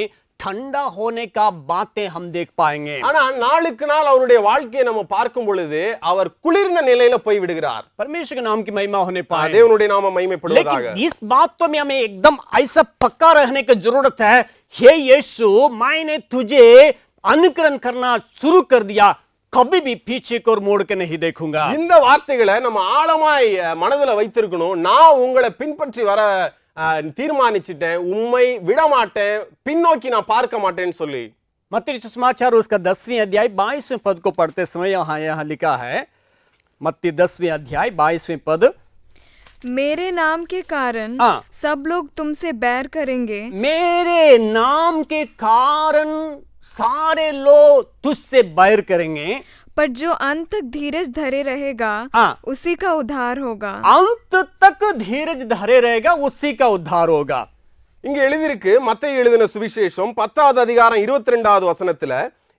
ठंडा होने का बातें हम देख पाएंगे. ஆனா நாளுக்கு நாள் அவருடைய வாழ்க்கையை நம்ம பார்க்கும் பொழுது அவர் குளிர்ந்த நிலையில போய் விடுகிறார். परमेश्वर के नाम की महिमा होने पाए. தேவனுடைய நாமம் மகிமைப்படுவதாக. लेकिन इस बात तो में हमें एकदम ऐसा पक्का रहने की जरूरत है, हे यीशु मैंने तुझे अनुकरण करना शुरू कर दिया, कभी भी पीछे को मोड़ के नहीं देखूंगा. இந்த வார்த்தைகளை நம்ம ஆழமாய் மனதுல வைத்திருக்கணும். நான் உங்களை பின்பற்றி வர தீர்மானிச்சிட்டேன், உம்மை விட மாட்டேன், பின்னோக்கி நான் பார்க்க மாட்டேன்னு சொல்லி. मत्ती सुसमाचार उसका 10वें अध्याय 22वें पद को पढ़ते समय यहाँ लिखा है, मत्ती 10वें अध्याय 22वें पद, मेरे नाम के कारण हाँ। सब लोग तुमसे बैर करेंगे, मेरे नाम के कारण सारे लोग तुझसे बैर करेंगे, पर जो अंत तक धीरज धरे रहेगा हाँ। उसी का उद्धार होगा। अंत तक धीरज धरे रहेगा उसी का उद्धार होगा। இங்க எழுதியிருக்கு மத்தேயு எழுதின சுவிசேஷம் 10வது அதிகாரம் 22வது வசனத்துல,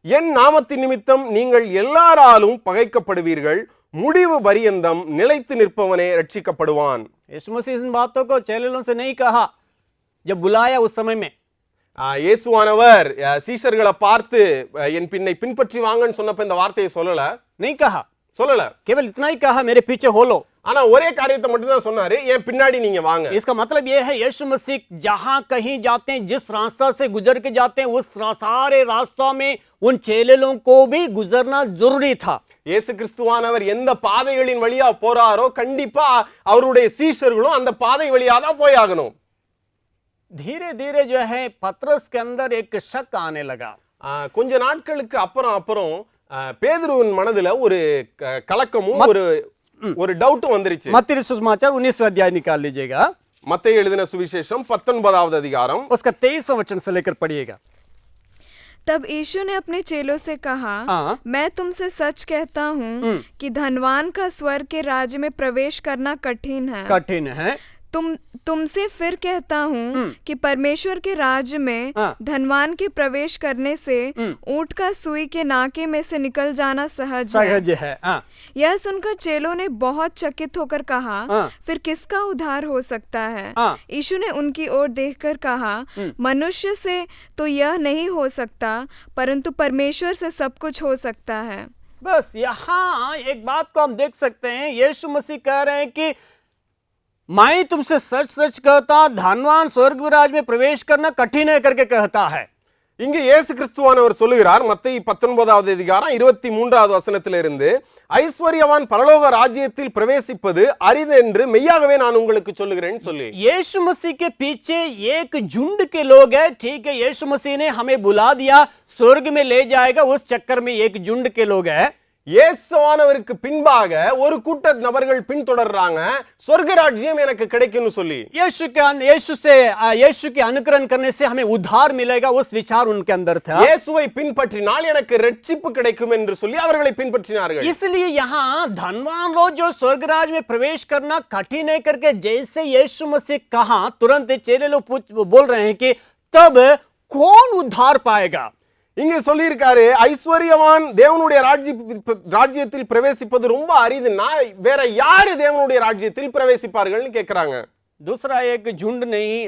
என் நாமத்தின் நிமித்தம் நீங்கள் எல்லாராலும் பகைக்கப்படுவீர்கள், முடிவு பரியந்தம் நிலைத்து நிற்பவனே ரட்சிக்கப்படுவான். यीशु मसीह इन बातों को चेलों से नहीं कहा जब बुलाया उस समय में। இயேசுவானவர் சீஷர்களை பார்த்து என்னை பின்பற்றி வாங்கன்னு சொன்னப்ப இந்த வார்த்தையை சொல்லல, नहीं कहा, சொல்லல. केवल इतना ही कहा मेरे पीछे हो लो। ஆனா ஒரே காரியத்தை மட்டும் தான் சொன்னாரு, என் பின்னாடி நீங்க வாங்க. इसका मतलब यह है यीशु मसीह जहां कहीं जाते हैं, जिस रास्ता से गुजर के जाते हैं, उस सारे रास्तों में उन चेलों को भी गुजरना जरूरी था। இயேசு கிறிஸ்துவானவர் எந்த பாதைகளின் வழியா போறாரோ கண்டிப்பா அவருடைய சீஷர்களும் அந்த பாதை வழியா தான் போயாகணும். धीरे धीरे जो है पतरस के अंदर एक शक आने लगा। கொஞ்ச நாட்களுக்கு அப்புறம் பேதுருவின் மனதுல ஒரு கலக்கமும் ஒரு டவுட்டும் வந்துருச்சு. मत्ती सुसमाचार 19वां अध्याय निकाल लीजिएगा, மத்தேயு எழுதின சுவிசேஷம் 19வது அதிகாரம் उसका 23वां वचन से लेकर पढ़िएगा। तब यीशु ने अपने चेलों से कहा, हाँ। मैं तुमसे सच कहता हूँ कि धनवान का स्वर्ग के राज्य में प्रवेश करना कठिन है। कठिन है। तुमसे फिर कहता हूँ कि परमेश्वर के राज्य में हाँ। धनवान के प्रवेश करने से ऊंट का सुई के नाके में से निकल जाना सहज है। हाँ। यह सुनकर चेलों ने बहुत चकित होकर कहा, हाँ। फिर किसका उद्धार हो सकता है? हाँ। यीशु ने उनकी ओर देखकर कहा, मनुष्य से तो यह नहीं हो सकता, परंतु परमेश्वर से सब कुछ हो सकता है। बस यहाँ एक बात को हम देख सकते हैं, यीशु मसीह कह रहे हैं कि मैं तुमसे सच सच कहता, धनवान स्वर्ग राज्य में प्रवेश करना कठिन है करके कहता है। இங்க இயேசு கிறிஸ்துவானவர் சொல்லுகிறார், மத்தேயு 19வது அதிகாரம் 23வது வசனத்திலிருந்து, ஐஸ்வர்யவான் பரலோக ராஜ்யத்தில் பிரவேசிப்பது அரிது என்று மெய்யாகவே நான் உங்களுக்கு சொல்லுகிறேன்னு சொல்லி, यीशु मसीह के पीछे एक झुंड के लोग हैं। ठीक है, यीशु मसीह ने हमें बुला दिया, स्वर्ग में ले जाएगा, उस चक्कर में एक झुंड के लोग हैं। இயேசுவானவருக்கு பின்பாக ஒரு கூட்ட நபர்கள் பின்தொடர்றாங்க, சொர்க்க ராஜ்யம் எனக்கு கிடைக்கும்னு சொல்லி। यीशु के अनुकरण करने से हमें उद्धार मिलेगा, उस विचार उनके अंदर था। இயேசுவை பின்பற்றினால் எனக்கு ரட்சிப்பு கிடைக்கும் என்று சொல்லி அவர்களை பின்பற்றினார்கள்। इसलिए यहाँ धनवान लोग जो स्वर्ग राज्य में प्रवेश करना कठिन है करके जैसे यीशु मसीह कहा, तुरंत चेले लोग बोल रहे हैं कि तब कौन उद्धार पाएगा। இங்க சொல்லியிருக்காரு, ஐஸ்வர்யவான் தேவனுடைய ராஜ்யத்தில் பிரவேசிப்பது ரொம்ப அரிதுன்னா வேற யாரு தேவனுடைய ராஜ்யத்தில் பிரவேசிப்பார்கள்னு கேக்குறாங்க। दूसरा एक झुंड नहीं,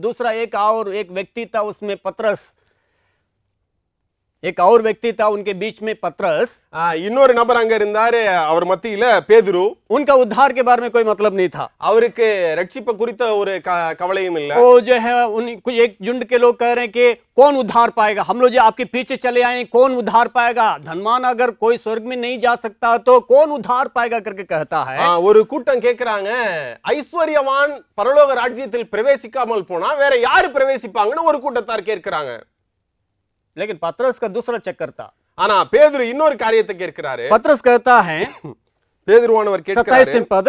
दूसरा एक व्यक्ति था, उसमें पतरस, एक और व्यक्ति था उनके बीच में पतरस, இன்னொரு நபர் அங்க இருந்தாரு, அவர் மத்தியில பேதுரு। उनका उद्धार के बारे में कोई मतलब नहीं था, அவருக்கு ரட்சிப்பு குறித்த ஒரு கவலையும் இல்ல। वो जो है कुछ एक झुंड के लोग कह रहे हैं कि कौन उद्धार पाएगा, हम लोग जो आपके पीछे चले आए कौन उद्धार पाएगा, धनवान अगर कोई स्वर्ग में नहीं जा सकता तो कौन उद्धार पाएगा करके कहता है। ஒரு கூட்டம் கேக்குறாங்க, ஐஸ்வர்யவான் பரலோக ராஜ்யத்தில் பிரவேசிக்காமல் போனா வேற யாரு பிரவேசிப்பாங்கன்னு ஒரு கூட்டத்தார் கேட்கிறாங்க। लेकिन पतरस का दूसरा चक्कर था। ஆனா பேதுரு இன்னொரு காரியத்தை கேட்கிறாரு। पतरस कहता है, பேதுருவானவர் கேட்கிறாரு, 27 पद,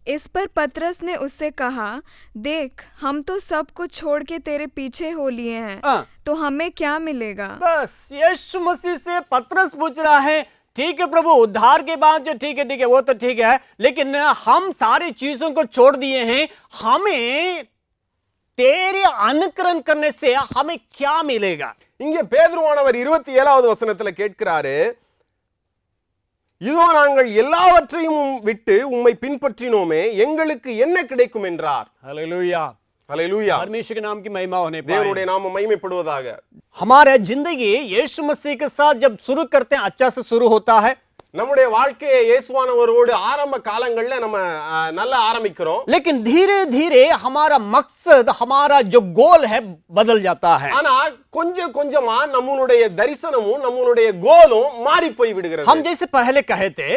इस पर पतरस ने उससे कहा, देख हम तो सब कुछ छोड़ के तेरे पीछे हो लिए हैं, तो हमें क्या मिलेगा। बस यीशु मसीह से पतरस पूछ रहा है, ठीक है प्रभु, उद्धार के बाद जो ठीक है वो तो ठीक है, लेकिन हम सारी चीजों को छोड़ दिए हैं, हमें तेरे अनुकरण करने से हमें क्या मिलेगा। இங்க பேதுருவானவர் 27வது வசனத்துல கேட்கிறாரு, இதோ நாங்கள் எல்லாவற்றையும் விட்டு உம்மை பின்பற்றினோமே, எங்களுக்கு என்ன கிடைக்கும் என்றார்। हालेलुया, हालेलुया, परमेश्वर के नाम की महिमा होने पाए, தேவனுடைய நாமம் மகிமைப்படுவதாக। हमारे जिंदगी यीशु मसीह के साथ जब शुरू करते हैं, अच्छा से शुरू होता है, நம்முடைய வாழ்க்கையை இயேசுவானவரோடு ஆரம்ப காலங்கள்ல நம்ம நல்லா ஆரம்பிக்கிறோம், लेकिन धीरे धीरे हमारा मकसद, हमारा जो गोल है बदल जाता है। ஆனா கொஞ்சம் கொஞ்சமா நம்மளுடைய தரிசனமும் நம்மளுடைய கோலும் மாறி போய் விடுகிறது। हम जैसे पहले कहे थे,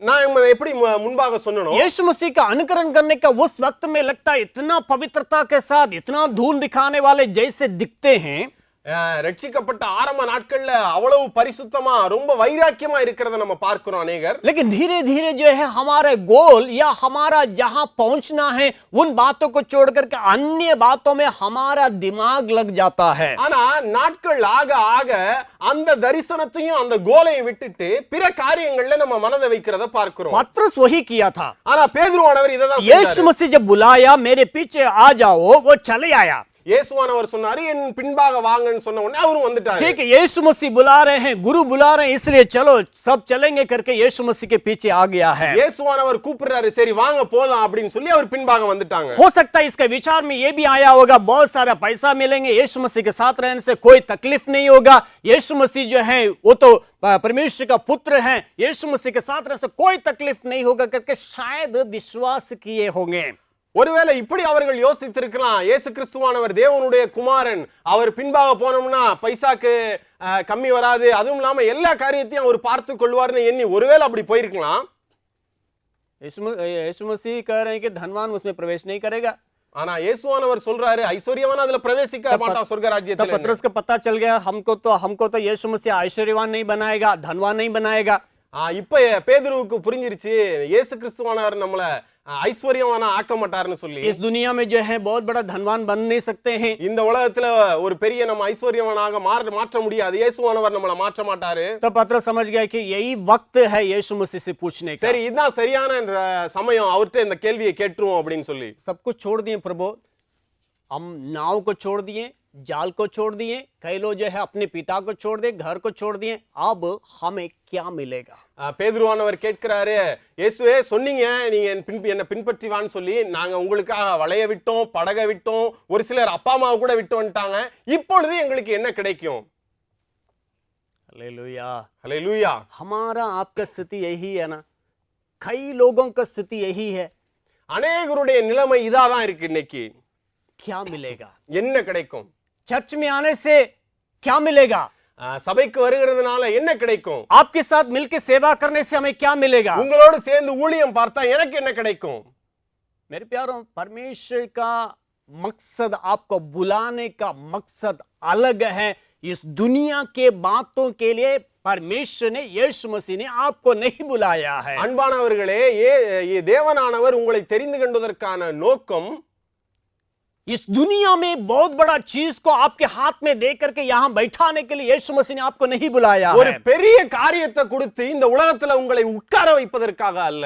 நான் எப்படி முன்பாக சொன்னனோ, यीशु मसीह का अनुकरण करने का उस वक्त में लगता है इतना पवित्रता के साथ, इतना धूल दिखाने वाले जैसे दिखते हैं, ரட்சிக்கப்பட்ட ஆரம்ப நாட்கள்ல அவ்வளவு பரிசுத்தமா ரொம்ப வைராக்கியமா இருக்கிறத நம்ம பார்க்கிறோம் अनेகர். लेकिन धीरे धीरे जो है हमारे गोल या हमारा जहां पहुंचना है उन बातों को छोड़ करके अन्य बातों में हमारा दिमाग लग जाता है. ஆனா நாட்கள் ஆக ஆக அந்த தரிசனத்தையும் அந்த கோலையும் விட்டுட்டு பிற காரியங்கள்ல நம்ம மனதை வைக்கிறத பார்க்கிறோம். पत्रस वही किया था. ஆனா பேதுருவானவர் இததான் यीशु செஞ்சாரு. मसीह जब बुलाया मेरे पीछे आ जाओ वो चले आया. இயேசுவானவர் சொன்னாரு என் பின்பாக வாங்கன்னு சொன்ன உடனே அவரும் வந்துட்டாரு. ठीक है, यीशु मसीह बुला रहे हैं, गुरु बुला रहे हैं, इसलिए चलो सब चलेंगे करके यीशु मसीह के पीछे आ गया है. இயேசுவானவர் கூப்பிடுறாரு, சரி வாங்க போலாம் அப்படின்னு சொல்லி அவர் பின்பாக வந்துட்டாங்க. हो सकता है इसके विचार में ये भी आया होगा बहुत सारा पैसा मिलेंगे, यीशु मसीह के साथ रहने से कोई तकलीफ नहीं होगा, यीशु मसीह जो है वो तो परमेश्वर का पुत्र है, यीशु मसीह के साथ रहने से कोई तकलीफ नहीं होगा करके शायद विश्वास किए होंगे. ஒருவேளை இப்படி அவர்கள் யோசித்திருக்கலாம், இயேசு கிறிஸ்துவானவர் தேவனுடைய குமாரன், அவர் பின்பாக போனோம்னா பைசாக்கு கம்மி வராது, அதுவும் இல்லாம எல்லா காரியத்தையும் அவர் பார்த்து கொள்வார்னு எண்ணி ஒருவேளை அப்படி போயிருக்கலாம். यीशु मसीह कह रहे हैं कि धनवान उसमें प्रवेश नहीं करेगा. ஆனா இயேசுவானவர் சொல்றாரு ஐஸ்வர்யவான் அதுல பிரவேசிக்க மாட்டான் சொர்க்க तब ராஜ்யத்துல. पतरस को पता चल गया हमको तो यीशु मसीह ऐश्वर्यवान नहीं बनाएगा, धनवान नहीं बनाएगा. இப்ப பேதுருவுக்கு புரிஞ்சிருச்சு இயேசு கிறிஸ்துவானவர் நம்மள ஐஸ்வர்யவானா ஆக்க மாட்டாருன்னு சொல்லி. इस दुनिया में जो है बहुत बड़ा धनवान बन नहीं सकते हैं. இந்த உலகத்துல ஒரு பெரிய நம்ம ஐஸ்வர்யவானாக மாற்ற முடியாது, இயேசுவானவர் நம்மள மாற்ற மாட்டாரு. तो पतरस समझ गया कि यही वक्त है यीशु मसीह से पूछने का. சரி இதுதான் சரியான சமயம், அவர்கிட்ட இந்த கேள்வியை கேட்டுருவோம் அப்படின்னு சொல்லி. सब कुछ छोड़ दिए प्रभु, हम नाव को छोड़ दिए, जाल को छोड़ दिए, कई लोग जो है अपने पिता को छोड़ दिए, घर को छोड़ दिए, अब हमें क्या मिलेगा? பேதுருவானவர் கேட்கிறாரு, இயேசுவே சொன்னீங்க நீங்க என்ன பின்பற்றி வான்னு சொல்லி, நாங்க உங்களுக்காக வளைய விட்டோம், படக விட்டோம், ஒரு சிலர் அப்பா அம்மாவை கூட விட்டு வந்துட்டாங்க, இப்பொழுது எங்களுக்கு என்ன கிடைக்கும்? Hallelujah, hallelujah. हमारा आपका स्थिति यही है ना, कई लोगों का स्थिति यही है. அநேகருடைய நிலைமை இதாதான் இருக்கு இன்னைக்கு. क्या मिलेगा? என்ன கிடைக்கும்? चर्च में आने से क्या मिलेगा? சபைக்கு வருகிறதுனால என்ன கிடைக்கும்? आपके साथ मिलकर सेवा करने से हमें क्या मिलेगा? உங்களோடு சேர்ந்து ஊழியம் பார்த்தா எனக்கு என்ன கிடைக்கும்? मेरे प्यारों, परमेश्वर का मकसद, आपको बुलाने का मकसद अलग है. इस दुनिया के बातों के लिए परमेश्वर ने, यीशु मसीह ने आपको नहीं बुलाया है. அன்பானவர்களே, தேவனானவர் உங்களை தெரிந்து கொண்டதற்கான நோக்கம் इस दुनिया में बहुत बड़ा चीज को आपके हाथ में दे करके यहां बैठाने के लिए यीशु मसीह ने आपको नहीं बुलाया ஒரு பெரிய காரியத்தை கொடுத்து இந்த உலகத்துல உங்களை உட்கார வைப்பதற்காக அல்ல.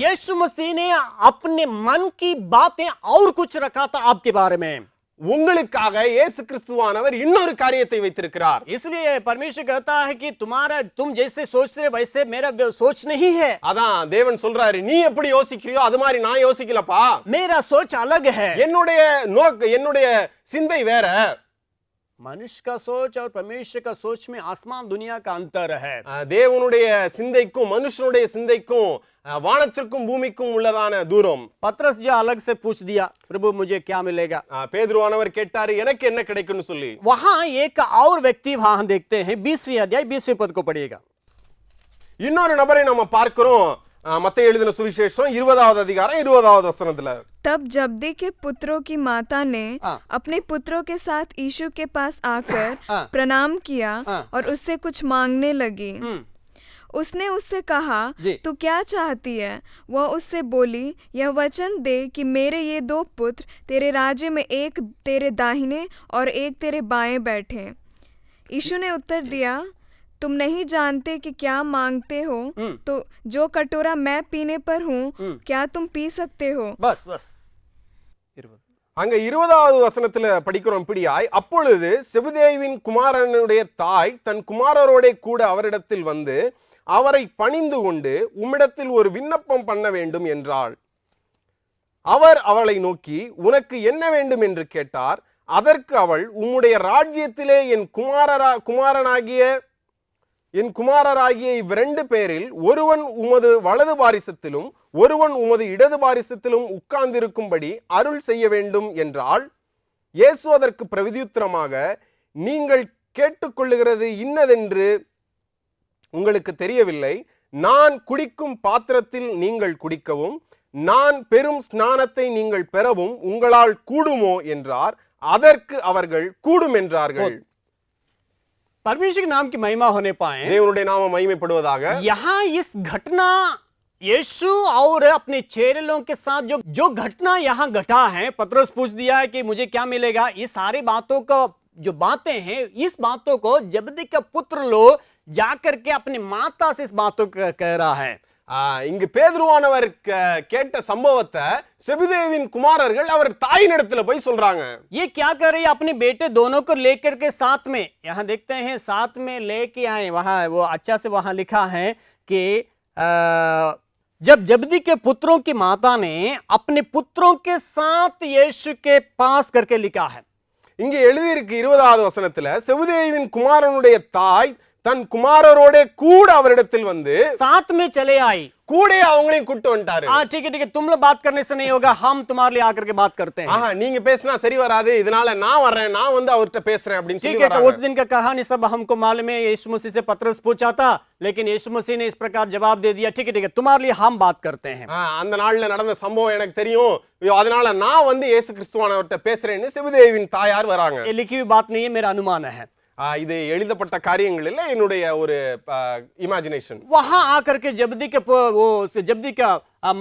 यीशु मसीह ने अपने मन की बातें और कुछ रखा था आपके बारे में. உங்களுக்காக இயேசு கிறிஸ்துவானவர் இன்னொரு காரியத்தை வைத்திருக்கிறார். इसलिए परमेश्वर कहता है कि तुम जैसे सोच रहे वैसे मेरा सोच नहीं है. அதான் தேவன் சொல்றாரு, நீ எப்படி யோசிக்கிறியோ அது மாதிரி நான் யோசிக்கலப்பா. मेरा सोच अलग है. என்னுடைய சிந்தை வேற. मनुष्य का सोच और परमेश्वर का सोच में आसमान दुनिया का अंतर है. தேவனுடைய சிந்தைக்கும் மனுஷனுடைய சிந்தைக்கும் வானத்திற்கும் பூமிக்கும் உள்ளதான தூரம். पतरस जो अलग से पूछ दिया, प्रभु मुझे क्या मिलेगा? பேதுருவானவர் கேட்டாரு, எனக்கு என்ன கிடைக்கும்னு சொல்லி. वहां एक और व्यक्ति वहां देखते हैं, 20वें अध्याय 20वें पद को पढ़िएगा. இன்னொரு நபரை நம்ம பார்க்கிறோம், மத்தேயு எழுதின சுவிசேஷம் 20வது அதிகாரம் 20வது வசனத்துல. तब जब्दी के पुत्रों की माता ने अपने पुत्रों के साथ यीशु के पास आकर प्रणाम किया और उससे कुछ मांगने लगी. उसने उससे कहा, तू क्या चाहती है? वह उससे बोली, यह वचन दे कि मेरे ये 2 पुत्र तेरे राज्य में एक तेरे दाहिने और एक तेरे बाएं बैठे. यीशु ने उत्तर दिया, तुम नहीं जानते कि क्या मांगते हो, तो जो कटोरा मैं पीने पर हूँ क्या तुम पी सकते हो? बस அங்க 20வது வசனத்துல படிக்கிறோம் இப்படியாய், அப்பொழுது செபதேயுவின் குமாரனுடைய தாய் தன் குமாரரோட கூட அவரிடத்தில் வந்து அவரை பணிந்து கொண்டு உம்மிடத்தில் ஒரு விண்ணப்பம் பண்ண வேண்டும் என்றாள். அவர் அவளை நோக்கி, உனக்கு என்ன வேண்டும் என்று கேட்டார். அதற்கு அவள், உம்முடைய ராஜ்யத்திலே என் குமாரராகிய இவ்விரண்டு பேரில் ஒருவன் உமது வலது பாரிசத்திலும் ஒருவன் உமது இடது பாரிசத்திலும் உட்கார்ந்திருக்கும்படி அருள் செய்ய வேண்டும் என்றால், இயேசு அதற்கு பிரதியுத்தரமாக, நீங்கள் கேட்டுக்கொள்ளுகிறது இன்னதென்று உங்களுக்கு தெரியவில்லை. நான் குடிக்கும் பாத்திரத்தில் நீங்கள் குடிக்கவும் நான் பெரும் ஸ்நானத்தை நீங்கள் பெறவும் உங்களால் கூடுமோ என்றார். அதற்கு அவர்கள் கூடும் என்றார்கள். परमेश्वर के नाम की महिमा होने पाए, தேவனுடைய நாமம் மகிமைப்படுவதாக. यहाँ इस घटना यीशु और अपने चेलों के साथ जो घटना यहाँ घटा है, पतरस पूछ दिया है कि मुझे क्या मिलेगा, ये सारी बातों को जो बातें हैं, इस बातों को जबदी का पुत्र लोग जाकर के अपनी माता से इस बातों को कह रहा है. இங்கு பேதுருவானவர் கேட்ட சம்பவத்தை செபதேவின் குமாரர்கள் அவர் தாயினிடத்துல போய் சொல்றாங்க. ये क्या कर रही है, अपने बेटे दोनों को लेकर के साथ में, यहाँ देखते हैं साथ में लेके आए. वहां वो अच्छा से वहां लिखा है कि जब जबदी के पुत्रों की माता ने अपने पुत्रों के साथ यीशु के पास करके लिखा है. இங்க எழுதியிருக்கு 20வது வசனத்துல செபதேவின் குமாரனுடைய தாய் தன் குமாரரோட கூட அவரிடத்தில் வந்து साथ में चले आई. கூட அவங்களையும் கூட்டி வந்துட்டாரு. ठीक है, तुम लोग बात करने से नहीं होगा, हम तुम्हारे लिए आकर के बात करते हैं. நீங்க பேசினா சரி வராது, இதனால நான் வர்றேன், நான் வந்து அவர்கிட்ட பேசுறேன் அப்படின்னு சொல்லி ठीक है, तो வராங்க. उस दिन का कहानी सब हमको मालूम है. यीशु मसीह से पतरस पूछा था, लेकिन यीशु मसीह ने इस प्रकार जवाब दे दिया, ठीक है, तुम्हारे लिए हम बात करते हैं. அந்த நாள்ல நடந்த சம்பவம் எனக்கு தெரியும், அதனால நான் வந்து இயேசு கிறிஸ்துவானவர்கிட்ட பேசுறேன்னு செபதேவின் தாயார் வராங்க. ये लिखी हुई बात नहीं है, मेरा अनुमान है. இது எழுதப்பட்ட காரியங்கள் இல்ல, என்னுடைய ஒரு இமேஜினேஷன். वहां आकर के जबदी के वो जबदी का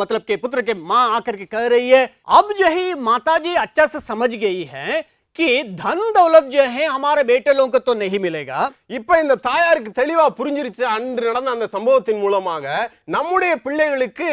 मतलब के पुत्र के माँ आकर के कह रही है, अब जो है माता जी अच्छा से समझ गई है कि धन दौलत जो है हमारे बेटे लोगों को तो नहीं मिलेगा. இப்ப இந்த தாயாருக்கு தெளிவா புரிஞ்சிருச்சு, அன்று நடந்த அந்த சம்பவத்தின் மூலமாக நம்முடைய பிள்ளைகளுக்கு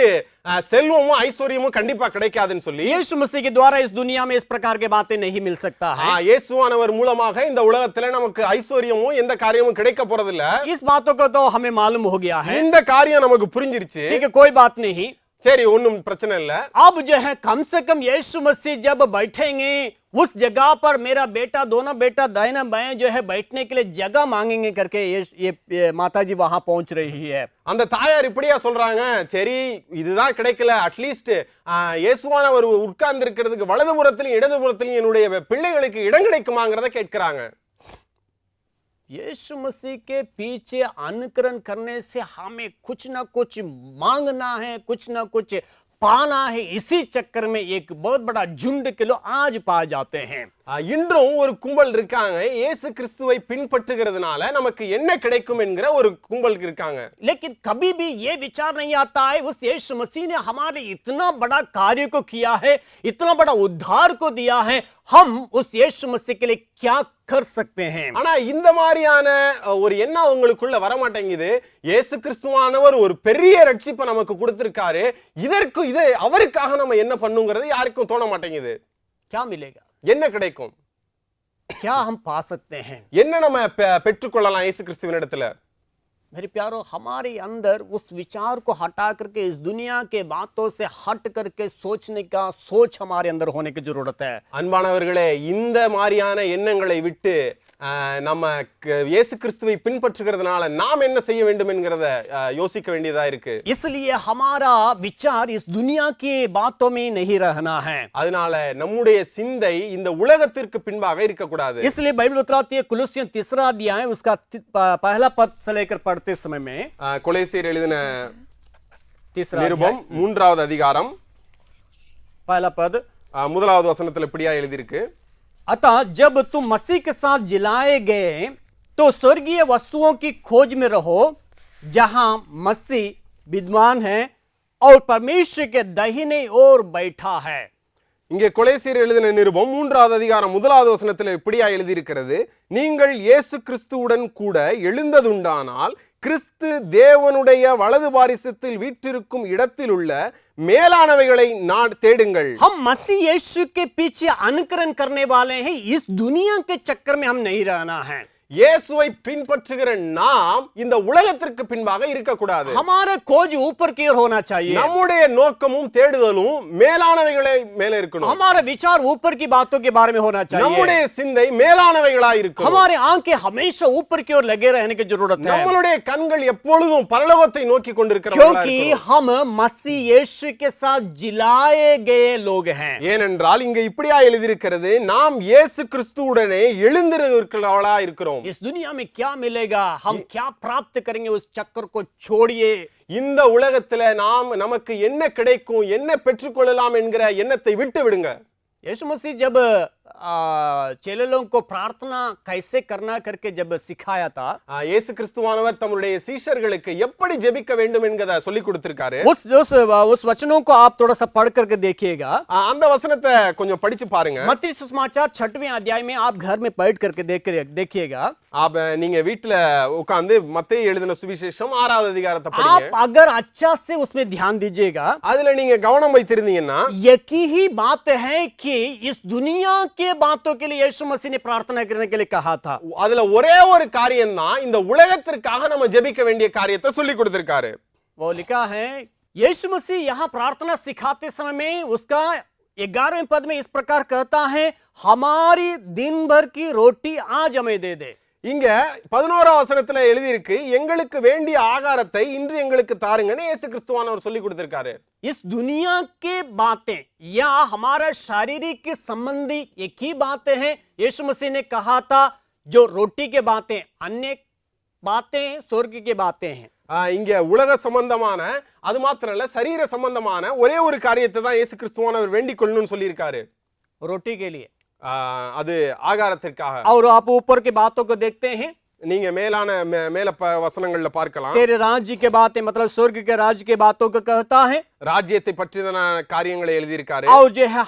செல்வமும் ஐஸ்வர்யமும் கண்டிப்பா கிடைக்காதுன்னு சொல்லி यीशु मसीह के द्वारा इस दुनिया में इस प्रकार के बातें नहीं मिल सकता है. இயேசுவானவர் மூலமாக இந்த உலகத்துல நமக்கு ஐஸ்வர்யமும் எந்த காரியமும் கிடைக்க போறதில்ல. इस बातों को तो हमें मालूम हो गया है. இந்த காரியம் நமக்கு புரிஞ்சிருச்சு. ठीक है, कोई बात नहीं. சரி, ஒண்ணும் பிரச்சனை இல்ல. अब जो है कम से कम यीशु मसीह जब बैठेंगे उस जगह पर, मेरा बेटा दोनों बेटा दाहिना बाएं जो है बैठने के लिए जगह मांगेंगे करके ये माता जी वहां पहुंच रही है. அந்த தாயார் இப்படியா சொல்றாங்க, சரி இதுதான் கிடைக்கல, அட்லீஸ்ட் இயேசுவானவர் உட்கார்ந்து இருக்கிறதுக்கு வலதுபுறத்திலும் இடதுபுறத்திலும் என்னுடைய பிள்ளைகளுக்கு இடம் கிடைக்குமாங்கிறத கேட்கிறாங்க. यीशु मसीह के पीछे अनुकरण करने से हमें कुछ ना कुछ मांगना है, कुछ ना कुछ पाना है. इसी चक्कर में एक बहुत बड़ा झुंड के लोग आज पाए जाते हैं. இன்றும் ஒரு கும்பல் இருக்காங்க, இயேசு கிறிஸ்துவை பின்பற்றுகிறதுனால நமக்கு என்ன கிடைக்கும் என்கிற ஒரு கும்பல் இருக்காங்க. लेकिन कभी भी ये विचार नहीं आता है, उस यीशु मसीह ने हमारे इतना बड़ा कार्य को किया है, इतना बड़ा उद्धार को दिया है, हम उस यीशु मसीह के लिए क्या कर सकते हैं. ஆனா இந்த மாதிரியான ஒரு எண்ணம் உங்களுக்குள்ள வர மாட்டேங்குது. இயேசு கிறிஸ்துவானவர் ஒரு பெரிய ரட்சிப்பை நமக்கு கொடுத்திருக்காரு, இதற்கு இது அவருக்காக நம்ம என்ன பண்ணுங்கிறது யாருக்கும் தோண மாட்டேங்குது. क्या मिलेगा, என்ன கிடைக்கும், क्या हम पा सकते हैं. என்ன நம்ம பெற்றுக்கொள்ளலாம் இயேசு கிறிஸ்துவின் இடத்துல. मेरे प्यारो, हमारे अंदर उस विचार को हटा करके इस दुनिया के बातों से हट करके सोचने का सोच हमारे अंदर होने की जरूरत है. அன்பானவர்களே, இந்த மாதிரியான எண்ணங்களை விட்டு நம்ம இயேசு கிறிஸ்துவை பின்பற்றுகிறதுனால நாம் என்ன செய்ய வேண்டும் என்கிறத யோசிக்க வேண்டியதா இருக்கு. इसलिए हमारा विचार इस दुनिया की बातों में नहीं रहना है. அதனால நம்முடைய சிந்தை இந்த உலகத்திற்கு பின்பாக இருக்க கூடாது. इसलिए बाइबल बताती है, कुलुस्सियों 3 अध्याय उसका पहला पद से लेकर पढ़ते समय में, கொலோசியர் எழுதின 3 நிருபம் 3வது அதிகாரம் पहला पद, 1வது வசனத்துல இப்படியா எழுதியிருக்கு, अतः जब तुम मसीह के साथ जिलाए गए तो स्वर्गीय वस्तुओं की खोज में रहो, जहां मसीह विद्वान है और परमेश्वर के दाहिने ओर बैठा है. இங்கே கொலோசியர் எழுதின நிருபம் 3வது அதிகாரம் 1வது வசனத்துல இப்படியா எழுதியிருக்கிறது, நீங்கள் இயேசு கிறிஸ்துவுடன் கூட எழுந்ததுண்டானால் கிறிஸ்து தேவனுடைய வலது பாரிசத்தில் வீற்றிருக்கும் இடத்தில் உள்ள மேலானவைகளை தேடுங்கள். हम मसीह यीशु के पीछे अनुकरण करने वाले हैं, इस दुनिया के चक्कर में हम नहीं रहना है. இயேசுவை பின்பற்றுகிற நாம் இந்த உலகத்திற்கு பின்பாக இருக்கக்கூடாது. हमारा खोज ऊपर की ओर होना चाहिए. நம்முடைய நோக்கமும் தேடுதலும் மேலானவைகளை மேலே இருக்கணும். हमारा विचार ऊपर की बातों के बारे में होना चाहिए. நம்முடைய சிந்தை மேலானவைகளாய் இருக்கணும். हमारे आंखें हमेशा ऊपर की ओर लगे रहने की जरूरत है. நம்மளுடைய கண்கள் எப்பொழுதும் பரலோகத்தை நோக்கி கொண்டிருக்கிறவர்களாய் क्योंकि இருக்கணும். हम मसीह यीशु के साथ जिलाए गए लोग हैं. ஏனென்றால் இங்க இப்படியா எழுதியிருக்கிறது, நாம் இயேசு கிறிஸ்துவுடனே எழுந்திருக்கிறவர்களாய் இருக்கிறோம். इस दुनिया में क्या मिलेगा, हम क्या प्राप्त करेंगे, उस चक्कर को छोड़िए. இந்த உலகத்துல நமக்கு என்ன கிடைக்கும், என்ன பெற்றுக்கொள்ளலாம் என்கிற எண்ணத்தை விட்டு விடுங்க. यीशु मसीह जब चेले लोगों को प्रार्थना कैसे करना करके जब सिखाया था, இயேசு கிறிஸ்துவானவர் தம்முடைய சீஷர்களுக்கு எப்படி ஜெபிக்க வேண்டும் என்கிறத சொல்லி கொடுத்திருக்காரு. उस वचनों को आप थोड़ा सा पढ़ करके देखिएगा. அந்த வசனத்தை கொஞ்சம் படிச்சு பாருங்க. मत्ती सुसमाचार 6वें अध्याय में आप घर में बैठ करके देखिएगा. आप நீங்க வீட்ல உட்கார்ந்து மத்தேயு எழுதின சுவிசேஷம் 6வது அதிகாரத்தை படிங்க. आप अगर अच्छा से उसमें ध्यान दीजिएगा, அதுல நீங்க கவனம் வைத்திருந்தீங்கன்னா एक ही बात है कि इस दुनिया के बातों के लिए यीशु मसीह ने प्रार्थना करने के लिए कहा था. அதுல ஒரே ஒரு காரியம் தான் இந்த உலகத்திற்காக நம்ம ஜெபிக்க வேண்டிய காரியத்தை சொல்லி கொடுத்திருக்காரு. वो लिखा है, यीशु मसीह यहाँ प्रार्थना सिखाते समय में उसका 11वें पद में इस प्रकार कहता है, हमारी दिन भर की रोटी आज हमें दे दे. இங்க 11ஆம் வசனத்துல எழுதி இருக்கு, எங்களுக்கு வேண்டிய ஆகாரத்தை இன்று எங்களுக்கு தாருங்கன்னு இயேசு கிறிஸ்துவானவர் சொல்லி கொடுத்திருக்காரு. इस दुनिया के बातें या हमारा शारीरिक संबंधी एक ही बातें हैं. यीशु मसीह ने कहा था जो रोटी के बातें, अन्य बातें स्वर्ग की बातें हैं. இங்க உலக சம்பந்தமான, அது மாத்திரம் இல்ல சரீர சம்பந்தமான ஒரே ஒரு காரியத்தை தான் இயேசு கிறிஸ்துவானவர் வேண்டிக் கொள்ளணும்னு சொல்லி இருக்காரு. रोटी के लिए. அது ஆகாரத்திற்காக. और आप ऊपर की बातों को देखते हैं, நீங்க மேலான மேல வசனங்கள்ல பார்க்கலாம். तेरे राज्य के बातें मतलब स्वर्ग के राज्य के बातों को कहता है. ராஜ்யத்தை பற்றின காரியங்களை எழுதி இருக்காரு. और जो है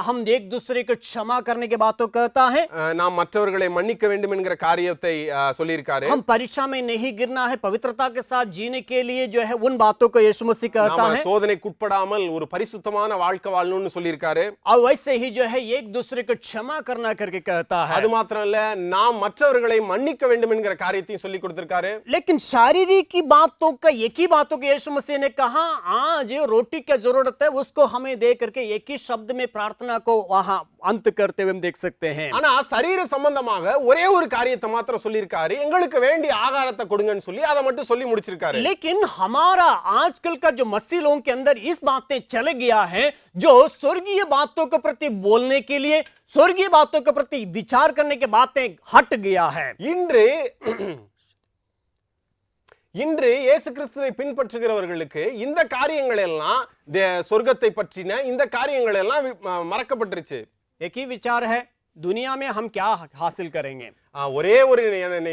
हम एक दूसरे को क्षमा करने के बातों कहता है. நாம் மற்றவர்களை மன்னிக்க வேண்டும் என்கிற காரியத்தை சொல்லி இருக்காரு. हम परीक्षा में नहीं गिरना है, पवित्रता के साथ जीने के लिए जो है उन बातों को यीशु मसीह कहता है. சோதனைக்குட்படாமல் ஒரு பரிசுத்தமான வாழ்க்கை வாழணும்னு சொல்லி இருக்காரு. और वैसे ही जो है एक दूसरे को क्षमा करना करके कहता है. அது மாத்திரம் இல்ல, நாம் மற்றவர்களை மன்னிக்க வேண்டும் என்கிற காரியத்தையும் சொல்லி கொடுத்திருக்காரு. लेकिन शारीरिक की बातों का एक ही बातों को यीशु मसीह ने कहा, आज रोटी की जरूरत है उसको हमें दे करके एक ही शब्द में प्रार्थना को वहां अंत करते हुए हम देख सकते हैं. ஆனா சரீர சம்பந்தமாக ஒரே ஒரு காரியத்தை மாத்திரம் சொல்லி இருக்காரு, எங்களுக்கு வேண்டிய ஆகாரத்தை கொடுங்கன்னு சொல்லி அதை மட்டும் சொல்லி முடிச்சிருக்காரு. लेकिन हमारा आजकल का जो मसीह लोगों के अंदर इस बातें चले गया है, जो स्वर्गीय बातों के प्रति बोलने के लिए, स्वर्गीय बातों के प्रति विचार करने के बातें हट गया है. இன்று இயேசு கிறிஸ்துவை பின்பற்றுகிறவர்களுக்கு இந்த காரியங்கள் எல்லாம், சொர்க்கத்தை பற்றின இந்த காரியங்கள் எல்லாம் மறக்கப்பட்டுருச்சு. एक ही विचार है, दुनिया में हम क्या हासिल करेंगे. ஒரே ஒரு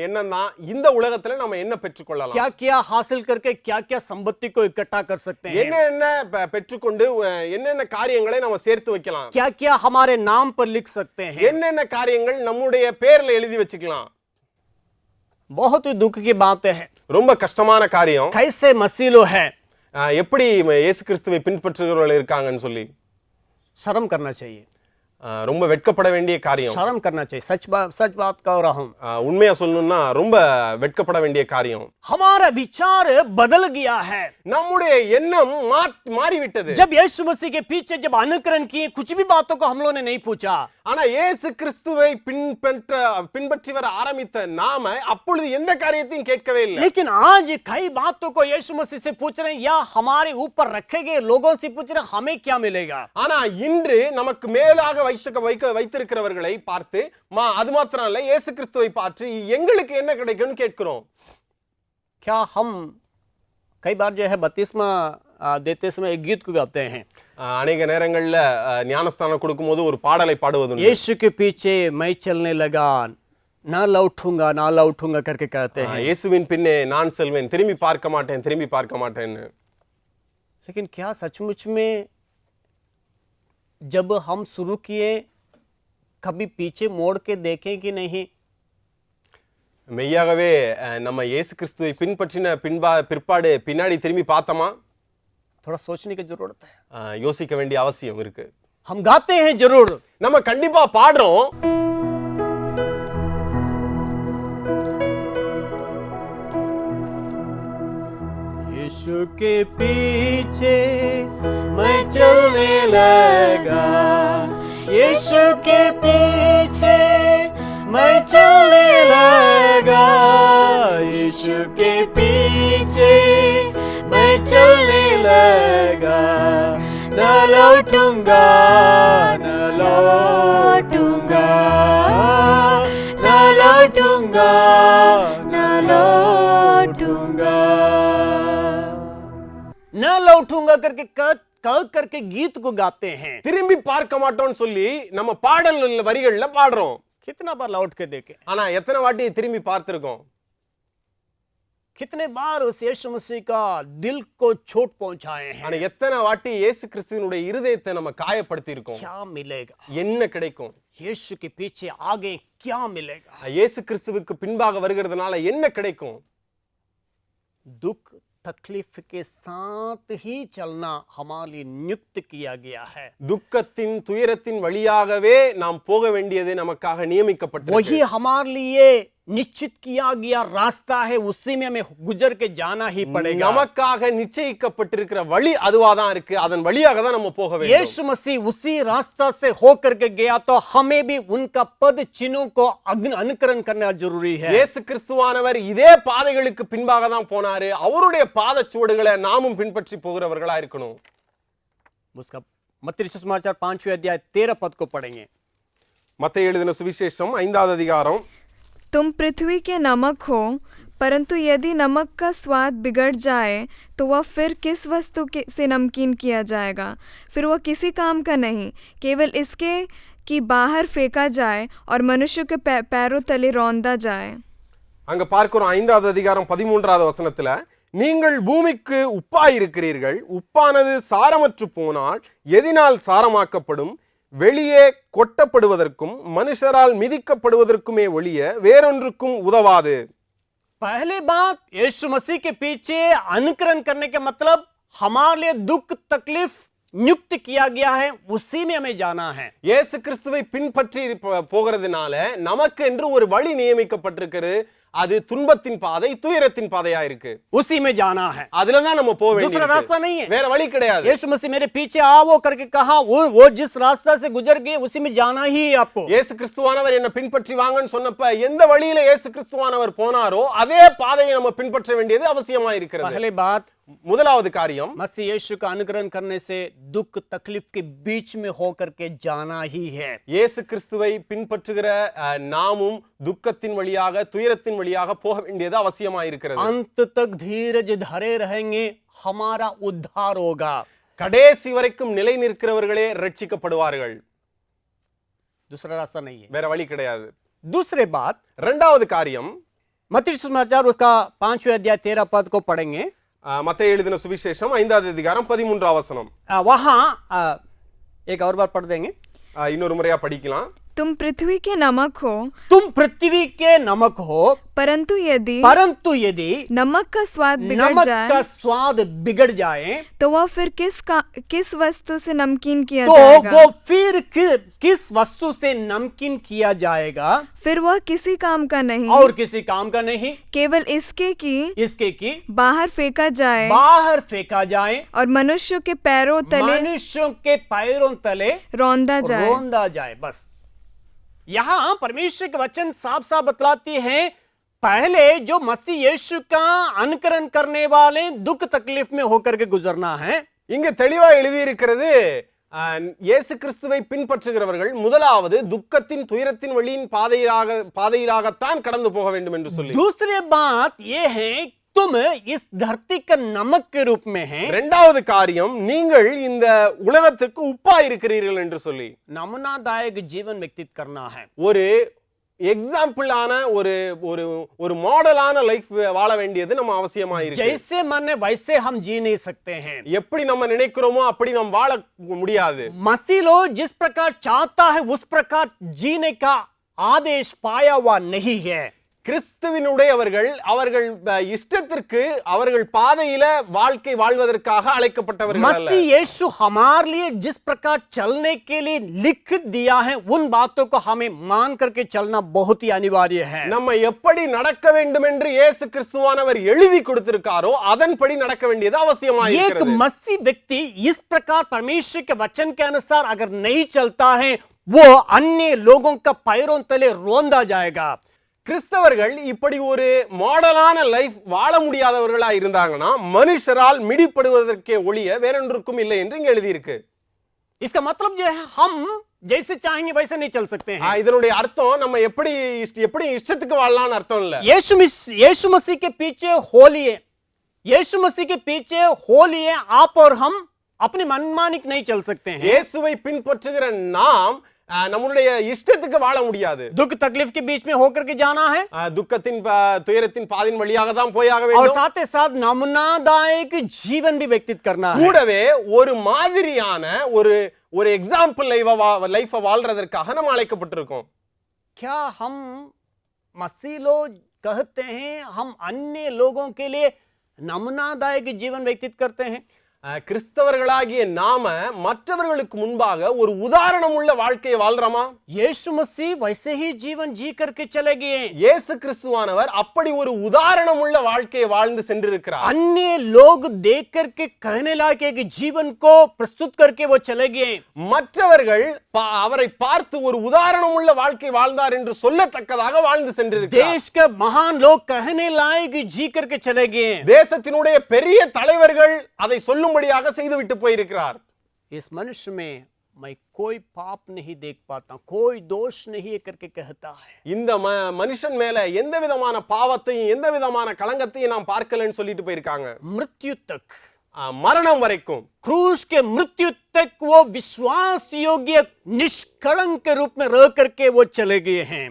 எண்ணம் தான், இந்த உலகத்துல நம்ம என்ன பெற்றுக்கொள்ளலாம், क्या क्या हासिल करके क्या क्या संपत्ति को इकट्ठा कर सकते हैं, என்ன பெற்றுக்கொண்டு என்னென்ன காரியங்களை நம்ம சேர்த்து வைக்கலாம், क्या क्या हमारे नाम पर लिख सकते हैं, என்னென்ன காரியங்கள் நம்முடைய பேர்ல எழுதி வச்சுக்கலாம். बहुत ही दुख की बात है. ரொம்ப கஷ்டமான காரியம். कैसे मसीह लोग है, எப்படி இயேசு கிறிஸ்துவை பின்பற்றுகிறவர்கள் இருக்காங்கன்னு சொல்லி शर्म करना चाहिए. ரொம்ப வெட்கப்பட வேண்டிய காரியம். शर्म करना चाहिए. सच बात कह रहा हूं. உண்மையா சொல்லணும்னா ரொம்ப வெட்கப்பட வேண்டிய காரியம். हमारा विचार बदल गया है. நம்முடைய எண்ணம் மாறிவிட்டது. जब यीशु मसीह के पीछे जब अनुकरण किए, कुछ भी बातों को हम लोगों ने नहीं पूछा. ஆனா இயேசு கிறிஸ்துவை பின்பற்றி வர ஆரம்பித்த நாம அப்பொழுது எந்த காரியத்தையும் கேட்கவே இல்லை. लेकिन आज कई बातों को यीशु मसीह से पूछ रहे हैं, या हमारे ऊपर रखे गए लोगों से पूछ रहे हैं, हमें क्या मिलेगा. ஆனா இன்று நமக்கு மேலாக வைத்திருக்கிறவர்களை பார்த்து, அது மாத்திரம் இல்ல, இயேசு கிறிஸ்துவை பார்த்து எங்களுக்கு என்ன கிடைக்கும்னு கேட்கிறோம். क्या हम कई बार जो है बपतिस्मा देते समय एक गीत को गाते हैं. अनेक நேரங்கள்ல ஞானஸ்தானம் கொடுக்கும்போது ஒரு பாடலை பாடுவது, यीशु के पीछे मैं चलने लगा, ना लौटूंगा करके कहते हैं. இயேசுவின் பின்னே நான் செல்வேன், திரும்பி பார்க்க மாட்டேன்னு. लेकिन क्या सचमुच में जब हम शुरू किए कभी पीछे मोड़ के देखें कि नहीं. மெய்யாகவே நம்ம இயேசு கிறிஸ்துவை பின்பற்றின பிற்பாடு பின்னாடி திரும்பி பார்த்தோமா? थोड़ा सोचने की जरूरत है. யோசிக்க வேண்டிய அவசியம் இருக்கு. हम गाते हैं जरूर, நம்ம கண்டிப்பா பாடுறோம். यीशु के पीछे मैं चलने लगा, यीशु के पीछे मैं चलने लगा, यीशु के पीछे मैं चलने लगा, न लौटूंगा, न लौटूंगा, न लौटूंगा, न लौटूंगा, न लौटूंगा करके कह करके गीत को गाते हैं। திரும்பி பார்க்க மாட்டோம்னு சொல்லி நம்ம பாடல் வரிகள்ல பாடுறோம். कितना बार लौट के देखे, ஆனா எத்தனை வாட்டி திரும்பி பார்த்திருக்கோம்? कितने बार उस यीशु मसीह का दिल को चोट पहुंचाए हैं। ஆனா எத்தனை வாட்டி இயேசு கிறிஸ்துவினுடைய இருதயத்தை நம்ம காயப்படுத்தி இருக்கோம்? क्या मिलेगा என்ன கிடைக்கும்? यीशु के पीछे आगे क्या मिलेगा? இயேசு கிறிஸ்துவுக்கு பின்பாக வருகிறதுனால என்ன கிடைக்கும்? दुख तकलीफ के साथ ही चलना हमारे लिए नियुक्त किया गया है। துக்கத்தின் துயரத்தின் வழியாகவே நாம் போக வேண்டியது நமக்காக நியமிக்கப்பட்டிருக்கு. वही हमारे लिए निश्चित किया गया रास्ता है, उसी में हमें गुजर के जाना ही पड़ेगा। நமக்காக நிச்சயிக்கப்பட்டிருக்கிற வழி அதுவாதான் இருக்கு. அதன் வழியாக தான் நம்ம போக வேண்டும். यीशु मसीह उसी रास्ता से होकर के गया तो हमें भी उनका पद चिन्हों को अनुकरण करना जरूरी है। இயேசு கிறிஸ்துவானவர் இதே பாதைகளுக்கு பின்பாக தான் போனாரு. அவருடைய பாதச்சுவடுகளை நாமும் பின்பற்றி போகிறவர்களா இருக்கணும். उसका मत्ती सुसमाचार 5वें अध्याय 13 पद को पढ़ेंगे। மத்தேயு எழுதின சுவிசேஷம் 5வது அதிகாரம், तुम पृथ्वी के नमक हो, परंतु यदि नमक का स्वाद बिगड़ जाए तो वह फिर किस वस्तु से नमकीन किया जाएगा? फिर वह किसी काम का नहीं, केवल इसके कि बाहर फेंका जाए और मनुष्य के पैरों तले रौंदा जाए। அங்க பார்க்கிறோம் 5வது அதிகாரம் 13வது வசனத்துல, நீங்கள் பூமிக்கு உப்பாயிருக்கிறீர்கள். உப்பானது சாரமற்று போனால் எதினால் சாரமாக்கப்படும்? வெளியே கொட்டப்படுவதற்கும் மனுஷரால் மிதிக்கப்படுவதற்குமே ஒழிய வேறொன்றுக்கும் உதவாது. पहले बात, यीशु मसीह के पीछे अनुकरण करने के मतलब हमारे लिए दुख तकलीफ नियुक्त किया गया है, उसी में हमें जाना है। இயேசு கிறிஸ்துவை பின்பற்றி போகிறதுனால நமக்கு என்று ஒரு வழி நியமிக்கப்பட்டிருக்கிறது. அது துன்பத்தின் பாதை, துயரத்தின் பாதையா இருக்கு. उसी में जाना है, அதுல தான் நம்ம போக दूसरा வேண்டியது. रास्ता नहीं है। வேற வழி கிடையாது. यीशु मसीह मेरे पीछे आओ करके कहा, वो जिस रास्ता से गुजर गए उसी में जाना ही है आपको। இயேசு கிறிஸ்துவானவர் என்ன பின்பற்றி வாங்கன்னு சொன்னப்ப எந்த வழியில இயேசு கிறிஸ்துவானவர் போனாரோ அதே பாதையை நம்ம பின்பற்ற வேண்டியது அவசியமா இருக்கிறது. पहले बात, முதலாவது காரியம், मसीह यीशु का अनुकरण करने से दुख तकलीफ के बीच में होकर के जाना ही है। இயேசு கிறிஸ்துவை பின்பற்றுகிற நாமும் துக்கத்தின் வழியாக துயரத்தின் வழியாக போக வேண்டியது அவசியமா இருக்கிறது. अंत तक धीरज धरे रहेंगे, हमारा उद्धार होगा। கடைசி வரைக்கும் நிலை நிற்கிறவர்களே ரட்சிக்கப்படுவார்கள். दूसरा रास्ता नहीं है, வேற வழி கிடையாது. दूसरे बात, இரண்டாவது காரியம், मत्ती सुसमाचार उसका 5वें अध्याय 13 पद को पढ़ेंगे। மத்தேயு எழுதின சுவிசேஷம் 5வது அதிகாரம் 13வது வசனம். वहां एक और बार पढ़ देंगे। இன்னொரு முறையா படிக்கலாம். तुम पृथ्वी के नमक हो, तुम पृथ्वी के नमक हो, परंतु यदि नमक का स्वाद बिगड़ जाए का स्वाद बिगड़ जाए तो वह फिर किस वस्तु से नमकीन किया तो जाएगा? वो फिर किस वस्तु से नमकीन किया जाएगा? फिर वह किसी काम का नहीं, और किसी काम का नहीं, केवल इसके कि बाहर फेंका जाए और मनुष्यों के पैरों तले रौंदा जाए। बस यहां परमेश्वर के वचन साफ साफ बतलाती हैं, पहले जो मसीह यीशु का अनुकरण करने वाले दुख तकलीफ में होकर के गुजरना है। இங்க தெளிவா எழுதி இருக்கிறது, இயேசு கிறிஸ்துவை பின்பற்றுகிறவர்கள் முதலாவது துக்கத்தின் துயரத்தின் வழியின் பாதையிலாகத்தான் கடந்து போக வேண்டும் என்று சொல்லி. दूसरी बात ये है, तुम इस धरती का नमक के रूप में है। இரண்டாவது காரியம், நீங்கள் இந்த உலகத்திற்கு உப்பா இருக்கிறீர்கள் என்று சொல்லி नमूनादायक जीवन व्यतीत करना है। ஒரு எக்ஸாம்பிளான ஒரு மாடலான லைஃப் வாழ வேண்டியது நம்ம அவசியமா இருக்கு. जैसे मन वैसे हम जी नहीं सकते हैं। எப்படி நம்ம நினைக்கிறோமோ அப்படி நாம் வாழ முடியாது. मसीह लो जिस प्रकार चाहता है उस प्रकार जीने का आदेश पाया हुआ नहीं है। கிறிஸ்துவினுடையவர்கள் அவர்கள் இஷ்டத்திற்கு அவர்கள் பாதையில வாழ்க்கை வாழ்வதற்காக அழைக்கப்பட்டவர்கள் அல்ல. मसीह यीशु हमारे लिए जिस प्रकार चलने के लिए लिख दिया है, उन बातों को हमें मान करके चलना बहुत ही अनिवार्य है। நம்ம எப்படி நடக்க வேண்டும் என்று இயேசு கிறிஸ்துவானவர் எழுதி கொடுத்திருக்காரோ அதன்படி நடக்க வேண்டியது அவசியமா இருக்கிறது. एक मसीह व्यक्ति इस प्रकार परमेश्वर के वचन के अनुसार अगर नहीं चलता है, वो अन्य लोगों का पैरों तले रौंदा जाएगा। கிறிஸ்தவர்கள் இப்படி ஒரு மாடலான லைஃப் வாழ முடியாதவர்களா இருந்தாங்கன்னா மனுஷரால் மிடிப்படுவதற்கே ஒழிய வேறொன்றுக்கும் இல்லை என்று இங்க எழுதி இருக்கு. इसका मतलब जो है, हम जैसे चाहेंगे वैसे नहीं चल सकते हैं। இதனுடைய அர்த்தம் நம்ம எப்படி இஷ்டத்துக்கு வாழலாம்னு அர்த்தம் இல்ல. यीशु मसीह के पीछे हो लिए आप और हम अपने मनमानिक नहीं चल सकते हैं। இயேசுவை பின்பற்றுகிற நாம் நம்மளுடைய இஷ்டத்துக்கு வாழ முடியாது. दुख तकलीफ के बीच में होकर के जाना है துக்கத்தின் துயரத்தின் பாதையின் வழியாக தான் போயாக और வேண்டும். साथ ही साथ नमूनादायक जीवन भी व्यतीत करना है। கூடவே ஒரு மாதிரியான ஒரு எக்ஸாம்பிள் லைஃப வாழ்றதற்காக நம்ம அழைக்கப்பட்டிருக்கோம். क्या हम मसीह लोग कहते हैं हम अन्य लोगों के लिए नमूनादायक जीवन व्यतीत करते हैं? கிறிஸ்தவர்களாகிய நாம மற்றவர்களுக்கு முன்பாக ஒரு உதாரணம் உள்ள வாழ்க்கையை வாழ்றோமா? यीशु मसीह वैसे ही जीवन जी करके चले गए। இயேசு கிறிஸ்துவானவர் அப்படி ஒரு உதாரணம் உள்ள வாழ்க்கையை வாழ்ந்து சென்றிருக்கிறார். अन्य लोग देख करके कहने लायक एक जीवन को प्रस्तुत करके वो चले गए। மற்றவர்கள் அவரை பார்த்து ஒரு உதாரணம் உள்ள வாழ்க்கை வாழ்ந்தார் என்று சொல்லத்தக்கதாக வாழ்ந்து சென்றிருக்கிறார். देश के महान लोग कहने लायक जी करके चले गए। தேசத்தினுடைய பெரிய தலைவர்கள் அதை சொல்லும்படியாக செய்துவிட்டு போயிருக்கிறார். इस मनुष्य में मैं कोई पाप नहीं देख पाता, कोई दोष नहीं है करके कहता है। இந்த மனுஷன் மேல எந்த விதமான பாவத்தையும் எந்த விதமான களங்கத்தையும் நாம் பார்க்கலன்னு சொல்லிட்டு போயிருக்காங்க. मृत्यु तक, மரணம் வரைக்கும், क्रूस के मृत्यु तक वो विश्वास योग्य निष्कलंक रूप में रह करके वो चले गए हैं।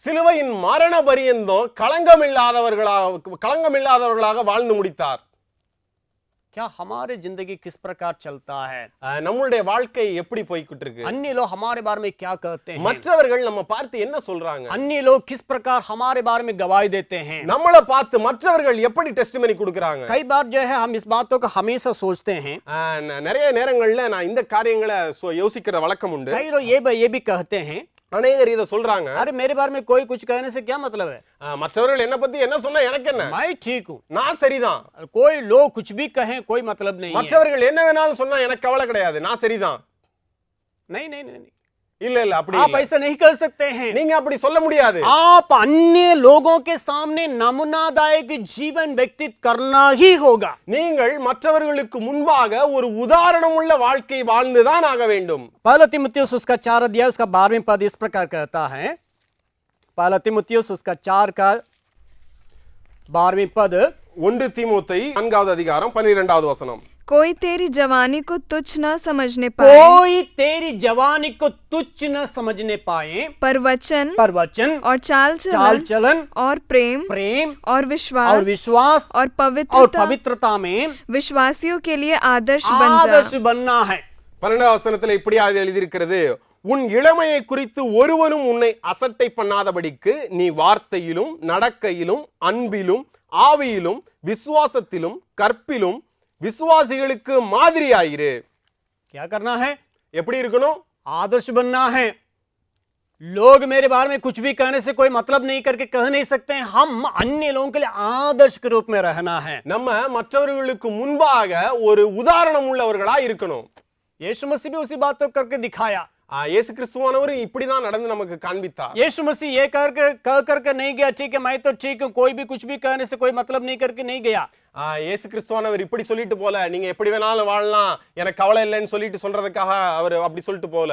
சிலுவையின் மரண பரியந்தம் களங்கமில்லாதவர்களாக வாழ்ந்து முடித்தார். क्या हमारे जिंदगी किस प्रकार चलता है? நம்மளுடைய வாழ்க்கை எப்படி போய்கிட்டு இருக்கு? अन्य लोग हमारे बारे में क्या कहते हैं? மற்றவர்கள் நம்ம பார்த்து என்ன சொல்றாங்க? अन्य लोग किस प्रकार हमारे बारे में गवाही देते हैं? நம்மளை பார்த்து மற்றவர்கள் எப்படி டெஸ்டிமனி கொடுக்கறாங்க? कई बार जो है हम इस बातों को हमेशा सोचते हैं। நிறைய நேரங்கள்ல நான் இந்த காரியங்களை யோசிக்கிற வழக்கம் உண்டு. कई लोग ये भी कहते हैं, அநேகர் இத சொல்றாங்க, अरे मेरे बारे में कोई कुछ कहने से क्या मतलब है? மற்றவர்கள் என்ன பத்தி என்ன சொன்னா எனக்கு என்ன? मैं ठीक हूँ, நான் சரிதான். कोई लोग कुछ भी कहें कोई मतलब नहीं है। மற்றவர்கள் என்ன வேணாலும் சொன்னா எனக்கு கவலை கிடையாது, நான் சரிதான். नहीं नहीं नहीं, இல்ல இல்ல அப்படி आप ऐसा नहीं कर सकते हैं। நீங்க அப்படி சொல்ல முடியாது. आप अन्य लोगों के सामने नमूनादायक जीवन व्यतीत करना ही होगा। நீங்கள் மற்றவர்களுக்கு முன்பாக ஒரு உதாரணம் உள்ள வாழ்க்கை வாழ்ந்துதான் ஆக வேண்டும். पहला तीमुथियुस उसका 4 अध्याय उसका 12वें पद इस प्रकार कहता है। पहला तीमुथियुस उसका 4 का 12वें पद, 1 தீமோத்தேயு 4வது அதிகாரம் 12வது வசனம். कोई तेरी जवानी को तुच्छ न समझने पाए, कोई तेरी जवानी को तुच्छ न समझने पाए, पर वचन वचन और चाल चलन और प्रेम प्रेम और और विश्वास और और पवित्रता पवित्रता में विश्वासियों के लिए आदर्श बनना है। 12வது வசனத்துல இப்படி எழுதியிருக்கிறது, உன் இளமையை குறித்து ஒருவனும் உன்னை அசட்டை பண்ணாதபடிக்கு நீ வார்த்தையிலும் நடக்கையிலும் அன்பிலும் ஆவியிலும் விசுவாசத்திலும் கற்பிலும் விசுவாசிகளுக்கு மாதிரியாயிரு. क्या करना है? எப்படி இருக்கணும்? आदर्श बनना है। लोग मेरे बारे में कुछ भी कहने से कोई मतलब नहीं करके कह नहीं सकते हैं। हम अन्य लोगों के लिए आदर्श के रूप में रहना है। நம்ம மற்றவர்களுக்கு முன்பாக ஒரு உதாரணம் உள்ளவர்களா இருக்கணும். यीशु मसीह भी उसी बात को करके दिखाया। இயேசு கிறிஸ்துவானவர் இப்படிதான் நடந்து நமக்கு காண்பித்தார். यीशु मसीह ये कह करके नहीं गया, ठीक है मैं तो ठीक हूं, कोई भी कुछ भी कहने से कोई मतलब नहीं करके नहीं गया। இயேசு கிறிஸ்துவானவர் இப்படி சொல்லிட்டு போல, நீங்க எப்படி வேணாலும் வாழலாம், எனக்கு கவலை இல்லைன்னு சொல்லிட்டு சொல்றதுக்காக அவர் அப்படி சொல்லிட்டு போல.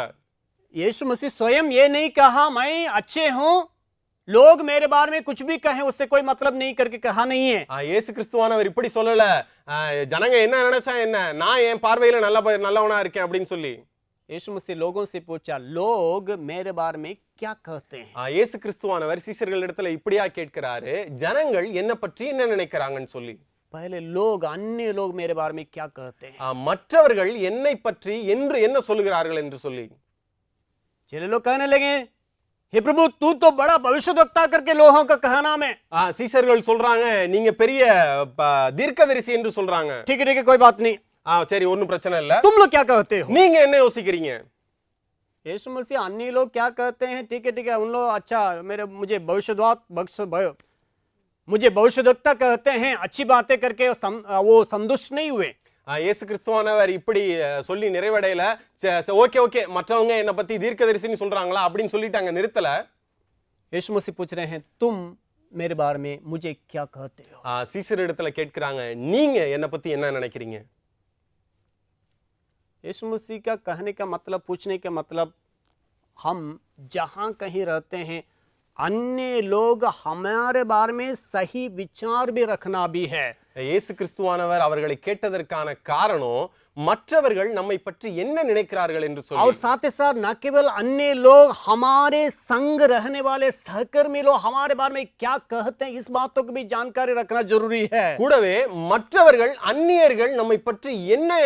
यीशु मसीह स्वयं ये नहीं कहा मैं अच्छे हूं, लोग मेरे बारे में कुछ भी कहें उससे कोई मतलब नहीं करके कहा नहीं है। இயேசு கிறிஸ்துவானவர் இப்படி சொல்லல, ஜனங்க என்ன நினைச்சா என்ன, நான் என் பார்வையில நல்லவனா இருக்கேன் அப்படின்னு சொல்லி. यीशु मसीह लोगों से पूछा, लोग मेरे बारे में क्या कहते हैं? இயேசு கிறிஸ்துவானவர் சீஷர்களிடத்துல இப்படியா கேட்கிறாரு, ஜனங்கள் என்ன பற்றி என்ன நினைக்கிறாங்கன்னு சொல்லி. पहले लोग अन्य लोग मेरे बारे में क्या कहते हैं? மற்றவர்கள் என்னை பற்றி என்று என்ன சொல்லுகிறார்கள் என்று சொல்லி. चले लोग कहने लगे, हे प्रभु तू तो बड़ा भविष्यवक्ता करके लोगों का कहना में। சீஷர்கள் சொல்றாங்க, நீங்க பெரிய தீர்க்கதரிசி என்று சொல்றாங்க. ठीक है कोई बात नहीं, சரி ஒண்ணும் பிரச்சனை இல்ல, तुम लोग क्या कहते हो? நீங்க என்ன யோசிக்கிறீங்க? यीशु मसीह अन्य लोग क्या कहते हैं, ठीक है उन लोग अच्छा मुझे भविष्यवक्ता कहते हैं, अच्छी बातें करके वो संतुष्ट नहीं हुए। இயேசு கிறிஸ்துவானவர் இப்படி சொல்லி நிறைவடையல, ஓகே ஓகே மற்றவங்க என்ன பத்தி தீர்க்கதரிசின்னு சொல்றாங்களா அப்படின்னு சொல்லிட்டு அங்க நிறுத்தல. यीशु मसीह पूछ रहे हैं, तुम मेरे बारे में मुझे क्या कहते हो? சீஷர் இடத்துல கேட்கிறாங்க, நீங்க என்ன பத்தி என்ன நினைக்கிறீங்க? यीशु मसीह का कहने का मतलब, पूछने का मतलब, हम जहां कहीं रहते हैं अन्य लोग हमारे बारे में सही विचार भी रखना भी है। இயேசு கிறிஸ்துவானவர் அவர்களை கேட்டதற்கான காரணம் மற்றவர்கள் நம்மை பற்றி என்ன நினைக்கிறார்கள் என்று और சொல்லி. साथ ही साथ न केवल अन्य लोग, हमारे संग रहने वाले सहकर्मी लोग हमारे बारे में क्या कहते हैं, इस बातों की भी जानकारी रखना जरूरी है. கூடவே மற்றவர்கள் அந்நியர்கள் நம்மை பற்றி என்ன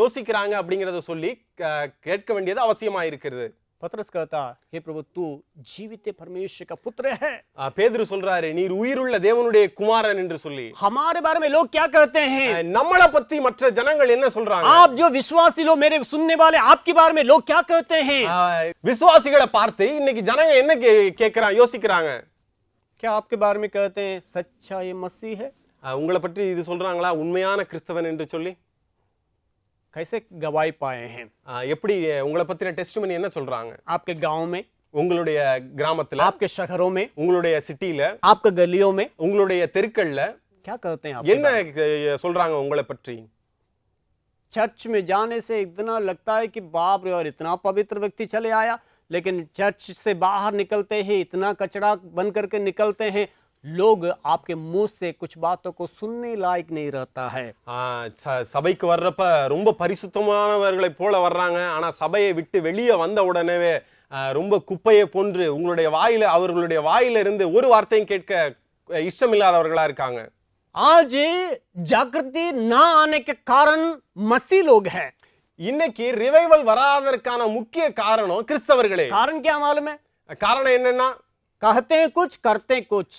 யோசிக்கிறாங்க அப்படிங்கறத சொல்லி கேட்க வேண்டியது அவசியமா இருக்கிறது. पतरस कहता, हे प्रभु तू जीवित परमेश्वर का पुत्र है. பேதுரு சொல்றாரு, நீர் உயிருள்ள தேவனுடைய குமாரன் என்று சொல்லி. हमारे बारे में लोग क्या कहते हैं? நம்மள பத்தி மற்ற ஜனங்கள் என்ன சொல்றாங்க? आप जो विश्वासी लोग, मेरे सुनने वाले, आपके बारे में लोग क्या कहते हैं? விசுவாசிகளை பார்த்து இன்னைக்கு ஜனங்க என்ன கேக்குறாங்க, யோசிக்கிறாங்க? क्या आपके बारे में कहते हैं सच्चा ये मसीह है? உங்களை பற்றி இது சொல்றாங்களா, உண்மையான கிறிஸ்தவன் என்று சொல்லி? कैसे गवाही पाए हैं? எப்படி உங்களை பத்தின டெஸ்டிமனி என்ன சொல்றாங்க? आपके गांव में, உங்களுடைய கிராமத்துல, आपके शहरों में, உங்களுடைய சிட்டில, आपके गलियों में உங்களுடைய தெருக்கள்ல क्या कहते हैं? என்ன சொல்றாங்க உங்களை பற்றி? चर्च में जाने से इतना लगता है कि बाप रे, और इतना पवित्र व्यक्ति चले आया, लेकिन चर्च से बाहर निकलते ही इतना कचरा बन करके निकलते हैं, लोग आपके मुंह से कुछ बातों को सुनने लायक नहीं रहता है. சபைக்கு வர்றப்ப ரொம்ப பரிசுத்தமானவர்களை போல வர்றாங்க, ஆனா சபையை விட்டு வெளியே வந்த உடனே ரொம்ப குப்பையை போன்று உங்களுடைய வாயில, அவர்களுடைய வாயில இருந்து ஒரு வார்த்தையும் கேட்க இஷ்டமில்லாதவர்களா இருக்காங்க. आज जागृति ना आने के कारण मसीह लोग हैं. இன்னைக்கு ரிவைவல் வராததற்கான முக்கிய காரணம் கிறிஸ்தவர்களே. कारण क्या मालूम है? காரணம் என்னன்னா, कहते हैं कुछ, करते हैं कुछ.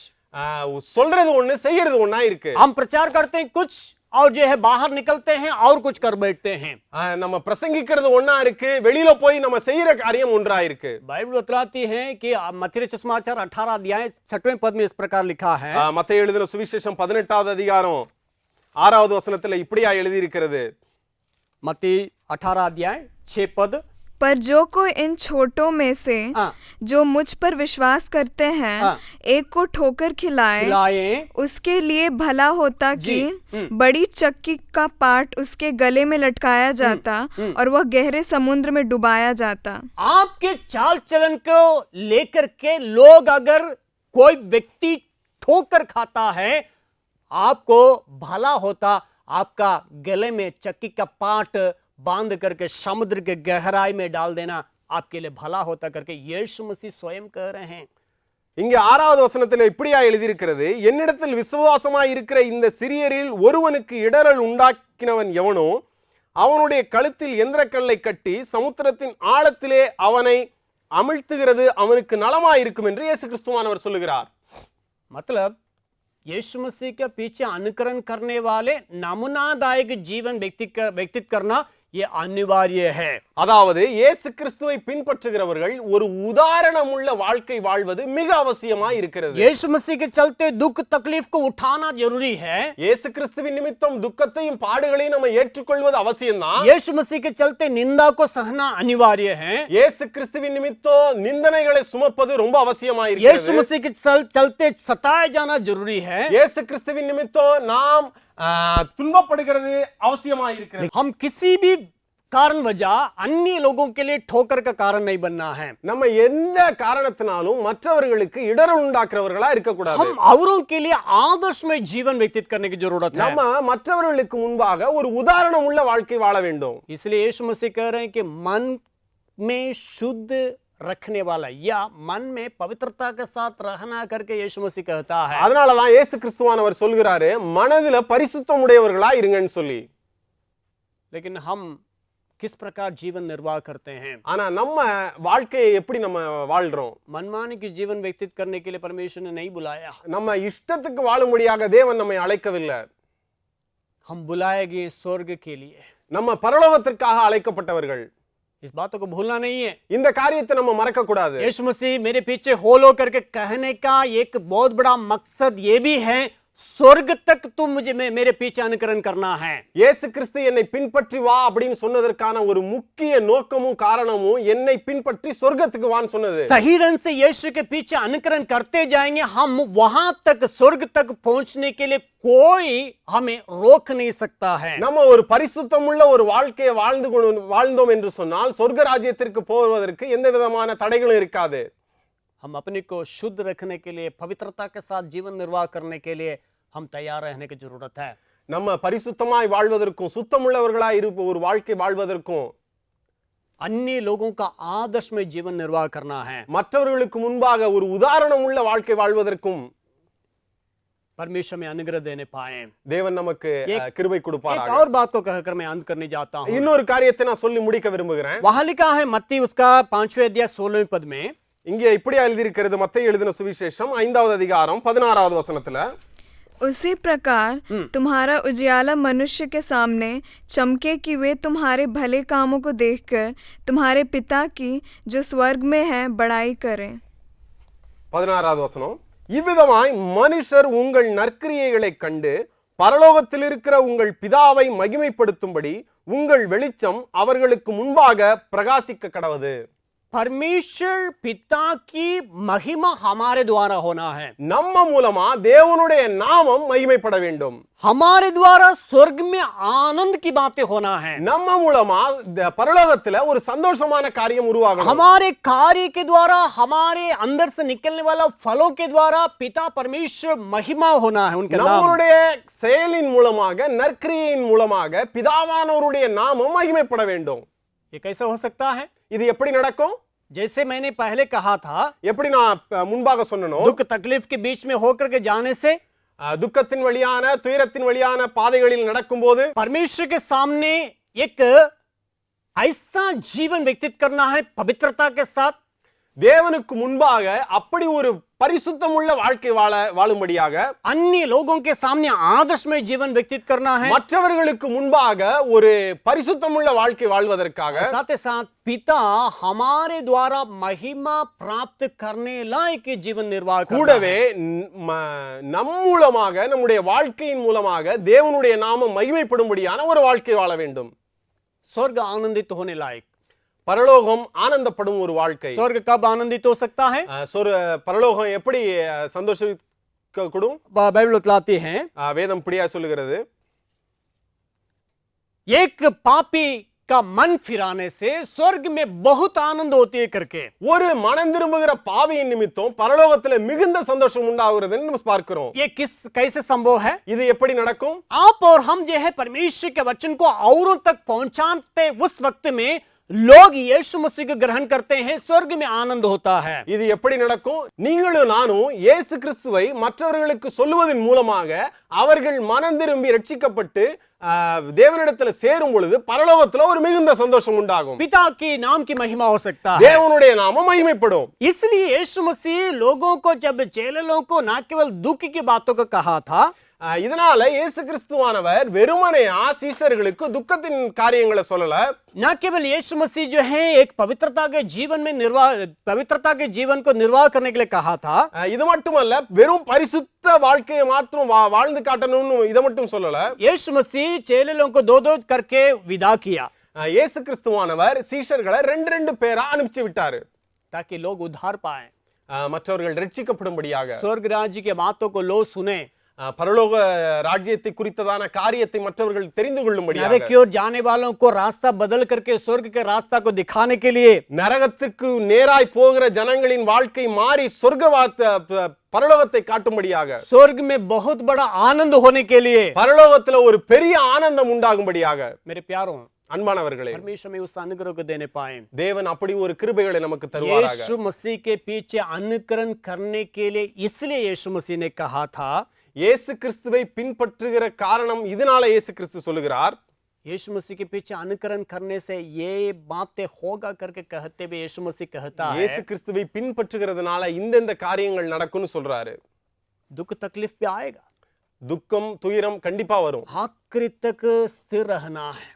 சொல்றது ஒண்ணு, செய்யறது ஒண்ணா இருக்கு. हम प्रचार करते हैं कुछ और जो है बाहर निकलते हैं और कुछ कर बैठते हैं. நம்ம பிரசங்கிக்கிறது ஒண்ணா இருக்கு, வெளியில போய் நம்ம செய்யற காரியம் ஒன்றா இருக்கு. बाइबल बतलाती है कि मत्ती सुसमाचार 18 अध्याय 6वें पद में इस प्रकार लिखा है. மத்தேயு எழுதின சுவிசேஷம் 18வது அதிகாரம் 6வது வசனத்துல இப்படியா எழுதி இருக்கிறது. मत्ती 18 अध्याय 6 पद, पर जो कोई इन छोटों में से जो मुझ पर विश्वास करते हैं एक को ठोकर खिलाए, उसके लिए भला होता कि बड़ी चक्की का पाट उसके गले में लटकाया जाता और वह गहरे समुद्र में डुबाया जाता. आपके चाल चलन को लेकर के लोग, अगर कोई व्यक्ति ठोकर खाता है, आपको भला होता आपका गले में चक्की का पाट बांध करके समुद्र के गहराई में डाल देना आपके लिए भला होता करके यीशु मसीह स्वयं कह रहे हैं. இங்க 6வது வசனத்துல இப்படியா எழுதி இருக்கிறது, என்னிடத்தில் விசுவாசமாய் இருக்கிற இந்த சிறியரில் ஒருவனுக்கு இடறல் உண்டாக்கினவன் எவனோ அவனுடைய கழுத்தில் எந்திரக்கல்லை கட்டி சமுத்திரத்தின் ஆழத்திலே அவனை அமிழ்த்துகிறது அவனுக்கு நலமாயிருக்கும் என்று இயேசு கிறிஸ்துவானவர் சொல்லுகிறார். मतलब यीशु मसीह के पीछे अनुकरण करने वाले नमूनादायक जीवन व्यतीत करना ये अनिवार्य है. அதாவது இயேசு கிறிஸ்துவை பின்பற்றுகிறவர்கள் ஒரு உதாரணமுள்ள வாழ்க்கை வாழ்வது மிக அவசியமா இருக்கிறது. यीशु मसीह के चलते दुख तकलीफ को उठाना जरूरी है. இயேசு கிறிஸ்துவின் நிமித்தம் துக்கத்தையும் பாடுகளையும் நம்ம ஏற்றுக்கொள்வது அவசியம்தான். यीशु मसीह के चलते निंदा को सहना अनिवार्य है. இயேசு கிறிஸ்துவின் நிமித்தம் நிந்தனைகளை சுமப்பது ரொம்ப அவசியமா இருக்கிறது. यीशु मसीह के चलते सताए जाना जरूरी है. இயேசு கிறிஸ்துவின் நிமித்தம் நாம் துன்பப்படுகிறது அவசியமா இருக்கிறது. हम किसी भी कारण वजह अन्य लोगों के लिए ठोकर का कारण नहीं बनना है. நம்ம எந்த காரணத்தினாலும் மற்றவர்களுக்கு இடரல் உண்டாக்குறவர்களா இருக்க கூடாது. हम औरों के लिए आदर्शमय जीवन व्यतीत करने की जरूरत है. நம்ம மற்றவர்களுக்கு முன்பாக ஒரு உதாரணம் உள்ள வாழ்க்கை வாழ வேண்டும். इसलिए यीशु मसीह कह रहे हैं कि मन में शुद्ध रखने वाला या मन में पवित्रता के साथ रहना करके यीशु मसीह कहता है. அதனால தான் இயேசு கிறிஸ்துவானவர் சொல்கிறாரு, மனதில பரிசுத்தம் உடையவர்களா இருங்கன்னு சொல்லி. लेकिन हम किस प्रकार जीवन निर्वाह करते हैं? ஆனா நம்ம வாழ்க்கையை எப்படி நம்ம வாழ்றோம்? मनमानी की जीवन व्यतीत करने के लिए परमेश्वर ने नहीं बुलाया. நம்ம இஷ்டத்துக்கு வாழும்படியாக தேவன் நம்மை அழைக்கவில்லை. हम बुलाए गए स्वर्ग के लिए. நம்ம பரலோகத்திற்காக அழைக்கப்பட்டவர்கள். इस बातों को भूलना नहीं है. இந்த காரியத்தை நம்ம மறக்க கூடாது. यीशु मसीह मेरे पीछे होलो करके कहने का एक बहुत बड़ा मकसद ये भी है, स्वर्ग तक तुम मुझे मेरे पीछे अनुकरण करना है. இயேசு கிறிஸ்து என்னை பின்பற்றி வா அப்படின்னு சொன்னதற்கான ஒரு முக்கிய நோக்கமும் காரணமும் என்னை பின்பற்றி சொர்க்கத்துக்கு வான்னு சொன்னது. सही ढंग से यीशु के पीछे अनुकरण करते जाएंगे, हम वहां तक स्वर्ग तक पहुंचने के लिए कोई हमें रोक नहीं सकता है. நம்ம ஒரு பரிசுத்தமுள்ள ஒரு வாழ்க்கையை வாழ்ந்தோம் என்று சொன்னால் சொர்க்க ராஜ்யத்திற்கு போவதற்கு எந்த விதமான தடைகளும் இருக்காது. हम अपने को शुद्ध रखने के लिए, पवित्रता के साथ जीवन निर्वाह करने के लिए हम तैयार रहने की जरूरत है. நம்ம பரிசுத்தமாய் வாழ்வதற்கும் சுத்தமுள்ளவர்களாய் இருப்ப ஒரு வாழ்க்கை வாழ்வதற்கும் अन्य लोगों का आदर्श में जीवन निर्वाह करना है। மற்றவர்களுக்கு முன்பாக ஒரு உதாரணம் உள்ள வாழ்க்கை வாழ்வதற்கும் परमेश्वर में अनुग्रह देने पाए। தேவன் நமக்கு கிருபை एक கொடுப்பாராக. और बात को कहकर मैं अंत करने जाता हूं। இன்னொரு காரியத்தை நான் சொல்லி முடிக்க விரும்புகிறேன். वहां लिखा है मत्ती उसका 5वें अध्याय 16वें पद में, இங்கே இப்படி எழுதி இருக்கிறது, மத்தேயு எழுதின சுவிசேஷம் 5வது அதிகாரம் 16வது வசனத்துல, उसी प्रकार तुम्हारा उजियाला मनुष्य के सामने चमके कि वे तुम्हारे भले कामों को देखकर तुम्हारे पिता की जो स्वर्ग में है बड़ाई करें। 16வது வசனம், இவ்விதமாய் மனுஷர் உங்கள் நற்கிரியைகளை கண்டு பரலோகத்தில் இருக்கிற உங்கள் பிதாவை மகிமைப்படுத்தும்படி உங்கள் வெளிச்சம் அவர்களுக்கு முன்பாக பிரகாசிக்க கடவது. परमेश्वर पिता की महिमा हमारे द्वारा होना है। நம்ம மூலமா தேவனுடைய நாமம் மகிமைப்பட வேண்டும். हमारे द्वारा स्वर्ग में आनंद की बातें होना है। நம்ம மூலமா பரலோகத்துல ஒரு சந்தோஷமான காரியம் உருவாகணும். हमारे कार्य के द्वारा, हमारे अंदर से निकलने वाला फलों के द्वारा पिता परमेश्वर महिमा होना है, उनका नाम। நம்மளுடைய செயலின் மூலமாக, நற்கிரியையின் மூலமாக பிதாவானவருடைய நாமம் மகிமைப்பட வேண்டும். ये कैसे हो सकता है? இது எப்படி நடக்கும்? जैसे मैंने पहले कहा था, எப்படி நான் முன்பாக சொன்னனோ, दुख तकलीफ के बीच में होकर के जाने से, துக்கத்தின் வழியான, துயரத்தின் வழியான பாதைகளில் நடக்கும்போது परमेश्वर के सामने एक ऐसा जीवन व्यतीत करना है पवित्रता के साथ। தேவனுக்கு முன்பாக அப்படி ஒரு பரிசுத்தமுள்ள வாழ்க்கை வாழும்படியாக, अन्य लोगों के सामने आदर्शमय जीवन व्यतीत करना है, மற்றவர்களுக்கு முன்பாக ஒரு பரிசுத்தமுள்ள வாழ்க்கை வாழ்வதற்காக, साथ ही साथ पिता हमारे द्वारा महिमा प्राप्त करने लायक जीवन निर्वाह करना है। கூடவே நம் மூலமாக, நம்முடைய வாழ்க்கையின் மூலமாக தேவனுடைய நாமம் மகிமைப்படும்படியான ஒரு வாழ்க்கை வாழ வேண்டும். स्वर्ग आनंदित होने लायक, பரலோகம் ஆனந்தப்படும் ஒரு வாழ்க்கை. स्वर्ग कब आनंदित हो सकता है? பரலோகம் எப்படி சந்தோஷக்கூடும்? बाइबल बतलाती है, வேதம் இப்படியா சொல்லுகிறது, एक पापी का मन फिराने से स्वर्ग में बहुत आनंद होती है करके। ஒரு மனம் திரும்புகிற பாவியின் நிமித்தம் பரலோகத்துல மிகுந்த சந்தோஷம் உண்டாகுறதுன்னு நம்ம பார்க்கிறோம். ये कैसे संभव है? இது எப்படி நடக்கும்? आप और हम जो है परमेश्वर के वचन को औरों तक पहुंचाते उस वक्त में लोग यीशु मसीह को ग्रहण करते हैं, स्वर्ग में आनंद होता है। இது எப்படி நடக்கும்? நீங்களும் நானும் இயேசு கிறிஸ்துவை மற்றவர்களுக்கு சொல்லுவதன் மூலமாக அவர்கள் மனம் திரும்பி ரட்சிக்கப்பட்டு தேவனிடத்துல சேரும் பொழுது பரலோகத்துல ஒரு மிகுந்த சந்தோஷம் உண்டாகும். पिता की नाम की महिमा हो सकता है, தேவனுடைய நாமம் மகிமைப்படும். इसलिए यीशु मसीह लोगों को जब चेलों को न केवल दुख की बातों को कहा था, இதனால இயேசு கிறிஸ்துவானவர் வெறுமனையா சீஷர்களுக்கு துக்கத்தின் காரியங்களை சொல்லல. न केवल यीशु मसीह जो है एक पवित्रता के जीवन को निर्वाह करने के लिए कहा था, இது மட்டுமல்ல, வெறும் பரிசுத்த வாழ்க்கையை மாத்திரம் வாழ்ந்து காட்டணும்னு இதை மட்டும் சொல்லல. यीशु मसीह चेलों को दो करके विदा किया, இயேசு கிறிஸ்துவானவர் சீஷர்களை ரெண்டு பேரா அனுப்பிச்சு விட்டாரு, ताकि लोग उद्धार पाए, மற்றவர்கள் ரட்சிக்கப்படும்படியாக. स्वर्ग राज्य के बातों को लोग सुने, பரலோக ராஜ்யத்தை குறித்ததான காரியத்தை மற்றவர்கள் தெரிந்து கொள்ளும்படியாக. नरक की ओर जाने वालों को रास्ता बदल करके स्वर्ग के रास्ता को दिखाने के लिए, நரகத்துக்கு நேராய் போகிற ஜனங்களின் வாழ்க்கை மாறி சொர்க்க பரலோகத்தை காட்டும்படியாக, स्वर्ग में बहुत बड़ा आनंद होने के लिए, பரலோகத்துல ஒரு பெரிய ஆனந்தம் உண்டாகும்படியாக. मेरे प्यारों, அன்பானவர்களே, परमेश्वर में उस अनुग्रह को देने पाए, தேவன் அப்படி ஒரு கிருபைகளை நமக்கு தருவாராக. यीशु मसीह के पीछे अनुकरण करने के लिए इसलिए यीशु मसीह ने कहा था, இயேசு கிறிஸ்துவை பின்பற்றுகிற காரணம் இதனால இயேசு கிறிஸ்து சொல்லுகிறார், यीशु मसीह के पीछे अनुकरण करने से ये बातें होगा करके कहते हुए यीशु मसीह कहता है, இயேசு கிறிஸ்துவை பின்பற்றுகிறதுனால இந்த காரியங்கள் நடக்கும்னு சொல்றாரு. दुख तकलीफ पे आएगा, துக்கம் துயரம் கண்டிப்பா வரும். आखिरी तक स्थिर रहना है,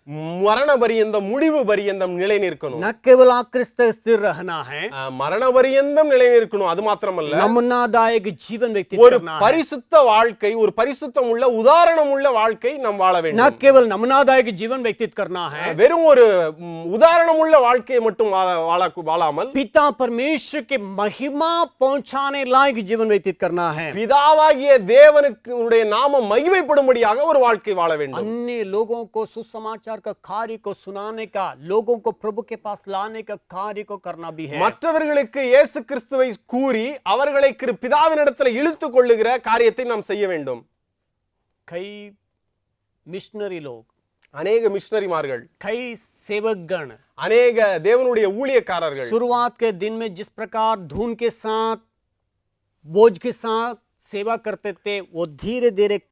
மரண பரியந்தம், முடிவு பரியந்தம் நிலை நிற்கணும். न केवल आखिरी तक स्थिर रहना है, மரண பரியந்தம் நிலை நிற்கணும். அது மாத்திரமல்ல, नमूनादायक जीवन व्यतीत ஒரு करना है, பரிசுத்த வாழ்க்கை, ஒரு பரிசுத்தம் உள்ள உதாரணம் உள்ள வாழ்க்கை நாம் வாழ न வேண்டும். केवल नमूनादायक जीवन व्यतीत करना है, வெறும் ஒரு உதாரணம் உள்ள வாழ்க்கையை மட்டும் வாழாமல் पिता परमेश्वर के महिमा पहुंचाने लायक जीवन व्यतीत करना है, பிதாவாகிய தேவனுக்கு நாமம் மகிமைப்படும்படியாக ஒரு வாழ்க்கை வாழ வேண்டும். अन्य लोगों को सुसमाचार का कार्य को सुनाने का, लोगों को प्रभु के पास लाने का कार्य को करना भी है, மற்றவர்களுக்கு இயேசு கிறிஸ்துவை கூறி அவர்களை பிதாவினிடத்தில் இழுத்துக் கொள்ளுகிற காரியத்தை நாம் செய்ய வேண்டும். कई मिशनरी लोग, அநேக மிஷனரிமார்கள், कई सेवकगण அநேக தேவனுடைய ஊழியக்காரர்கள் शुरुआत के दिन में जिस प्रकार धुन के साथ, बोझ के साथ सेवा करते थे, वो धीरे धीरे